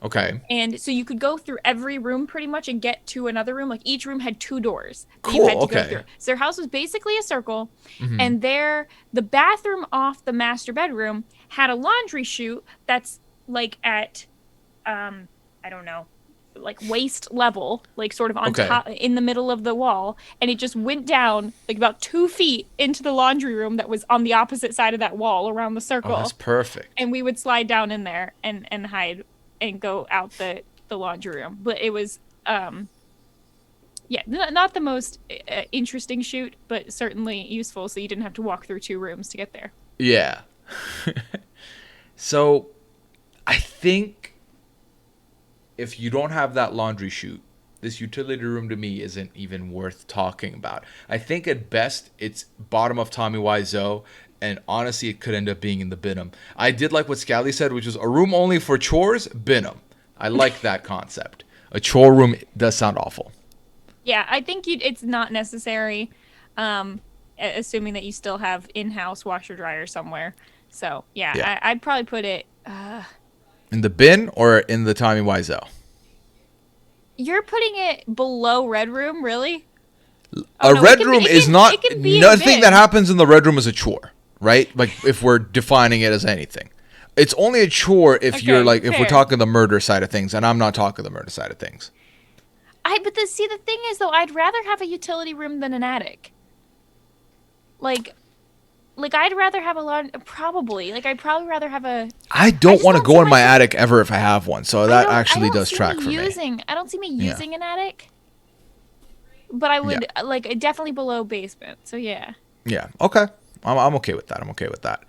Okay. And so you could go through every room pretty much and get to another room. Like each room had 2 doors that you Cool, had to go okay. through. So their house was basically a circle. Mhm. And the bathroom off the master bedroom had a laundry chute that's like at, I don't know, like waist level, like sort of on Okay. top in the middle of the wall. And it just went down like about 2 feet into the laundry room that was on the opposite side of that wall around the circle. Oh, that's perfect. And we would slide down in there and hide and go out the laundry room. But it was not the most interesting shoot, but certainly useful, so you didn't have to walk through 2 rooms to get there. Yeah. So I think if you don't have that laundry chute, this utility room to me isn't even worth talking about. I think at best it's bottom of Tommy Wiseau, and honestly it could end up being in the binum. I did like what Scally said, which was a room only for chores, binum. I like that concept. A chore room does sound awful. Yeah, I think it's not necessary, assuming that you still have in-house washer dryer somewhere. So yeah. I'd probably put it. In the bin or in the Tommy Wiseau? You're putting it below Red Room, really? A no, red room is not. it can be in Nothing bin. that happens in the red room is a chore, right? Like if we're defining it as anything, it's only a chore if you're Okay, like if we're fair. talking the murder side of things, and I'm not talking the murder side of things. The thing is though, I'd rather have a utility room than an attic. Like I'd rather have a lot. Probably, like I'd probably rather have a. I don't just want to don't go see in my myself- attic ever if I have one, so that actually does track for me. I don't see me Yeah. using an attic. But I would like definitely below basement. So yeah. Yeah. Okay. I'm okay with that. I'm okay with that.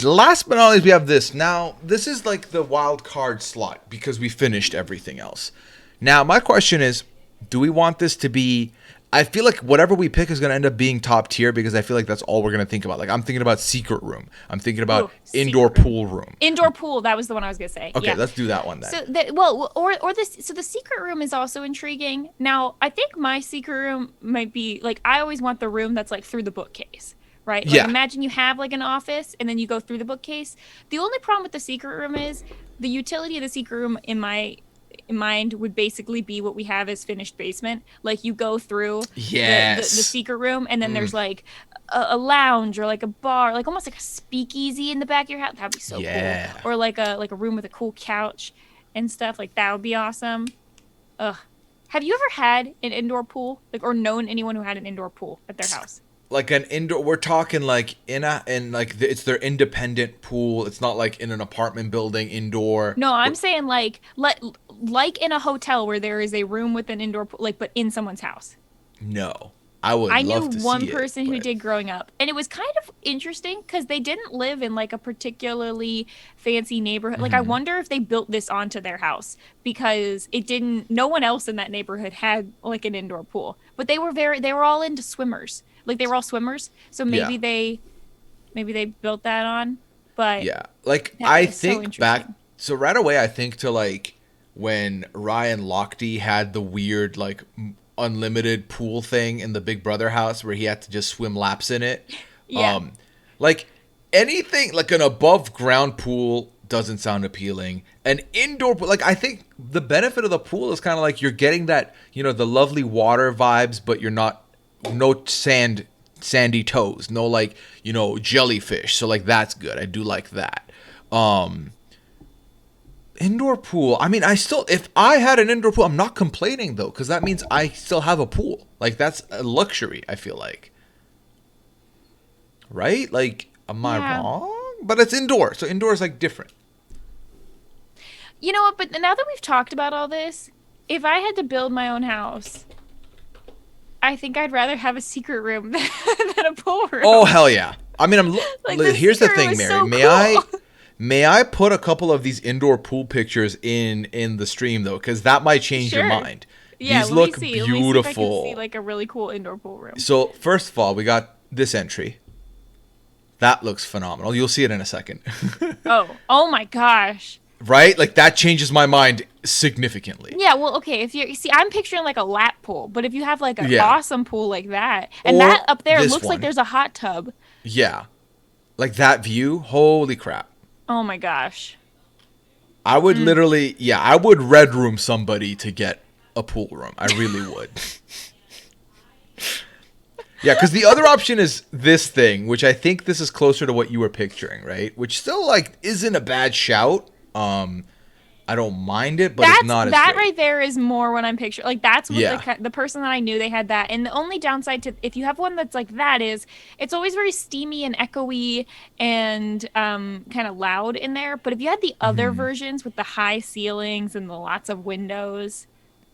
Last but not least, we have this. Now, this is like the wild card slot because we finished everything else. Now, my question is, do we want this to be... I feel like whatever we pick is going to end up being top tier because I feel like that's all we're going to think about. Like, I'm thinking about secret room. I'm thinking about indoor secret pool room. Indoor pool. That was the one I was gonna say. Okay, Yeah. let's do that one then. So that or this so the secret room is also intriguing. Now I think my secret room might be like I always want the room that's like through the bookcase, right? Like, Yeah. imagine you have like an office and then you go through the bookcase. The only problem with the secret room is the utility of the secret room in my mind would basically be what we have as finished basement. Like you go through the secret room and then there's like a lounge or like a bar, like almost like a speakeasy in the back of your house. That'd be so cool. Or like a room with a cool couch and stuff. Like that would be awesome. Ugh. Have you ever had an indoor pool, like, or known anyone who had an indoor pool at their house? Like an indoor, we're talking like it's their independent pool. It's not like in an apartment building indoor. No, I'm saying like in a hotel where there is a room with an indoor pool, like, but in someone's house. No, I would. I love knew to one see person it, who but- did growing up, and it was kind of interesting because they didn't live in like a particularly fancy neighborhood. Like, I wonder if they built this onto their house because it didn't. No one else in that neighborhood had like an indoor pool, but they were all into swimmers. Like they were all swimmers, so maybe they built that on. But Yeah, like that I is so think back. interesting. So right away, I think to like when Ryan Lochte had the weird like unlimited pool thing in the Big Brother house where he had to just swim laps in it. Yeah. Like anything like an above ground pool doesn't sound appealing. An indoor pool, like I think the benefit of the pool is kind of like you're getting that, you know, the lovely water vibes, but you're not no sandy toes, no like, you know, jellyfish. So like that's good. I do like that. Indoor pool. I mean, if I had an indoor pool, I'm not complaining though, because that means I still have a pool. Like that's a luxury, I feel like. Right? Like, am I wrong? But it's indoor, so indoor is like different. You know what? But now that we've talked about all this, if I had to build my own house, I think I'd rather have a secret room than a pool room. Oh hell yeah! I mean, Like, the here's the secret thing, room is Mary. so cool. May I put a couple of these indoor pool pictures in the stream though, because that might change your Sure. mind. Yeah, These let me look see. beautiful. Let me see if I can see like a really cool indoor pool room. So first of all, we got this entry. That looks phenomenal. You'll see it in a second. Oh my gosh. Right? Like that changes my mind significantly. Yeah, well, okay. If you see, I'm picturing like a lap pool, but if you have like an Yeah. awesome pool like that, and Or that up there this looks like one. there's a hot tub. Yeah. Like that view, holy crap. Oh my gosh. I would literally, yeah, I would red room somebody to get a pool room. I really would. Yeah, because the other option is this thing, which I think this is closer to what you were picturing, right? Which still like isn't a bad shout. I don't mind it, but it's not as That great. right there is more what I'm picturing. Like that's what Yeah. the person that I knew they had that. And the only downside to if you have one that's like that is it's always very steamy and echoey and kind of loud in there. But if you had the other versions with the high ceilings and the lots of windows,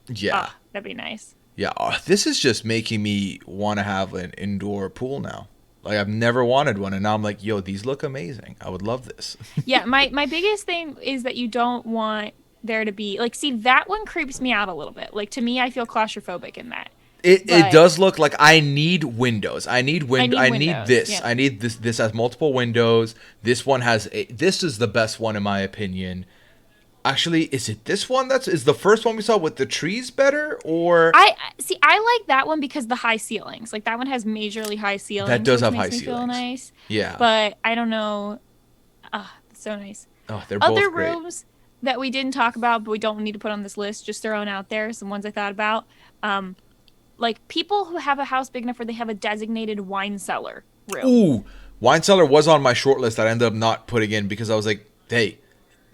Yeah. that'd be nice. Yeah. This is just making me want to have an indoor pool now. Like I've never wanted one, and now I'm like, yo, these look amazing. I would love this. Yeah, my biggest thing is that you don't want there to be like see that one creeps me out a little bit. Like to me, I feel claustrophobic in that. It But does look like I need windows. I need I need windows, this. yeah. I need this. This has multiple windows. This one has this is the best one in my opinion. Actually, is it this one is the first one we saw with the trees better or I see. I like that one because the high ceilings. Like that one has majorly high ceilings. That does which have makes high me feel ceilings. nice. Yeah. But I don't know. It's so nice. Oh, they're both Other great. rooms that we didn't talk about, but we don't need to put on this list. Just throwing out there some ones I thought about. Like people who have a house big enough where they have a designated wine cellar room. Ooh, wine cellar was on my short list that I ended up not putting in because I was like, hey,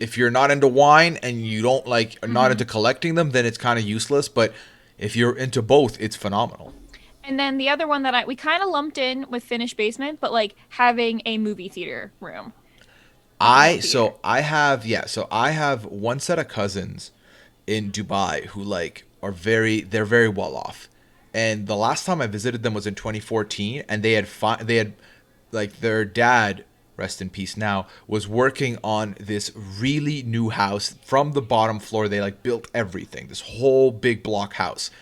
if you're not into wine and you don't like are not into collecting them, then it's kind of useless. But if you're into both, it's phenomenal. And then the other one that we kind of lumped in with finished basement, but like having a movie theater room. I have one set of cousins in Dubai who like they're very well off. And the last time I visited them was in 2014 and they had like their dad, rest in peace now, was working on this really new house from the bottom floor. They like built everything, this whole big block house.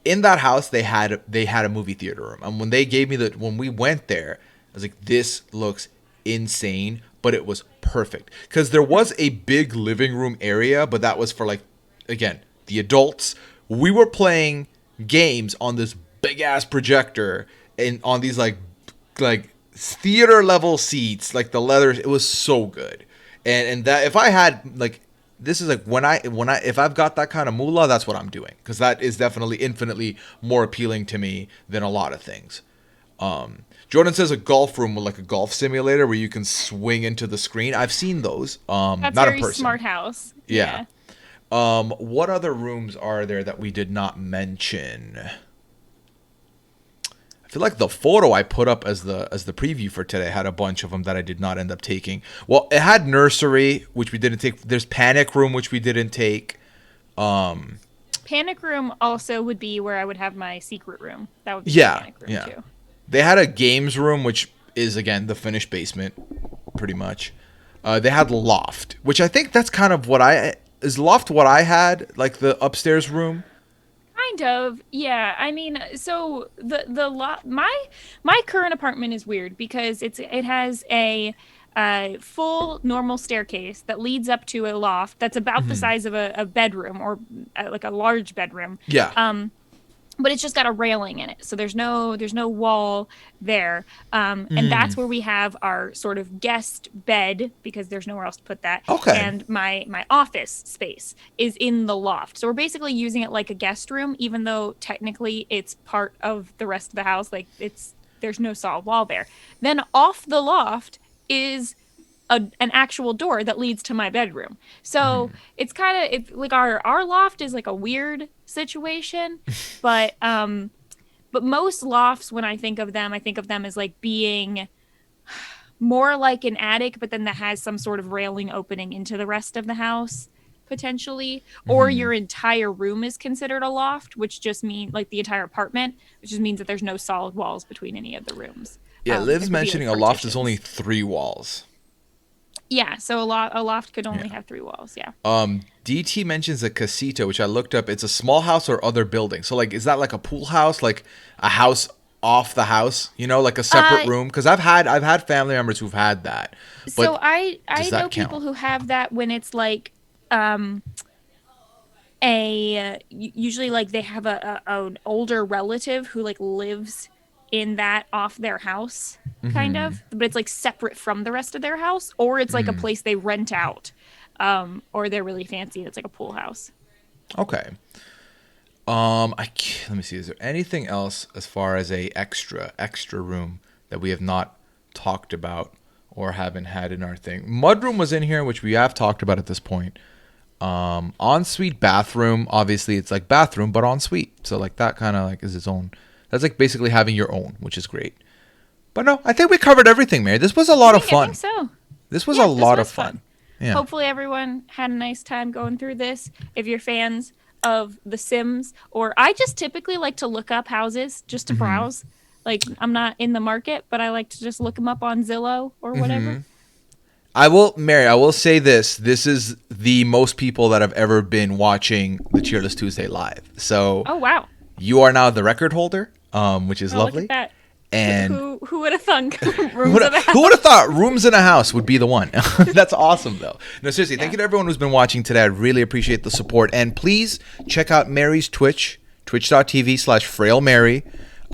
In that house they had a movie theater room. And when they gave me when we went there, I was like, this looks insane, but it was perfect because there was a big living room area, but that was for like, again, the adults. We were playing games on this big ass projector and on these like theater level seats, like the leather. It was so good. And that if I had like, this is like if I've got that kind of moolah, that's what I'm doing, because that is definitely infinitely more appealing to me than a lot of things. Jordan says a golf room with like a golf simulator where you can swing into the screen. I've seen those. That's not very in person. smart house. Yeah. What other rooms are there that we did not mention? I feel like the photo I put up as the preview for today had a bunch of them that I did not end up taking. Well, it had nursery, which we didn't take. There's panic room, which we didn't take. Panic room also would be where I would have my secret room. That would be panic room too. They had a games room, which is again the finished basement, pretty much. They had loft, which I think that's kind of is loft what I had, like the upstairs room. Kind of, yeah. I mean, so the lot my current apartment is weird because it has a full normal staircase that leads up to a loft that's about the size of a bedroom or like a large bedroom. Yeah. But it's just got a railing in it, so there's no wall there, and that's where we have our sort of guest bed because there's nowhere else to put that. Okay. And my office space is in the loft, so we're basically using it like a guest room, even though technically it's part of the rest of the house. Like there's no solid wall there. Then off the loft is an actual door that leads to my bedroom. So it's kind of like our loft is like a weird situation, but most lofts, when I think of them as like being more like an attic, but then that has some sort of railing opening into the rest of the house potentially, or your entire room is considered a loft, which just means like the entire apartment, which just means that there's no solid walls between any of the rooms. Yeah, Liv's mentioning like a loft is partitions. only 3 walls. Yeah, so a loft could only have 3 walls. Yeah. DT mentions a casita, which I looked up. It's a small house or other building. So, like, is that like a pool house, like a house off the house? You know, like a separate room? Because I've had family members who've had that. But so I does know that count? people who have that when it's like usually like they have an older relative who like lives in that off their house kind of, but it's like separate from the rest of their house, or it's like a place they rent out, or they're really fancy and it's like a pool house. Okay. Let me see. Is there anything else as far as a extra room that we have not talked about or haven't had in our thing? Mudroom was in here, which we have talked about at this point. Ensuite bathroom. Obviously, it's like bathroom, but ensuite. So like that kind of like is its own. That's like basically having your own, which is great. But no, I think we covered everything, Mary. This was a lot of fun. I think so. This was a lot of fun. Yeah. Hopefully everyone had a nice time going through this. If you're fans of The Sims, or I just typically like to look up houses just to browse. Like I'm not in the market, but I like to just look them up on Zillow or whatever. I will say this. This is the most people that have ever been watching the Cheerless Tuesday live. So Oh wow. you are now the record holder, which is lovely. Look at that. And who would have thunk who would have thought rooms in a house would be the one? That's awesome, though. No, seriously, thank you to everyone who's been watching today. I really appreciate the support. And please check out Mary's Twitch, twitch.tv/frailmary.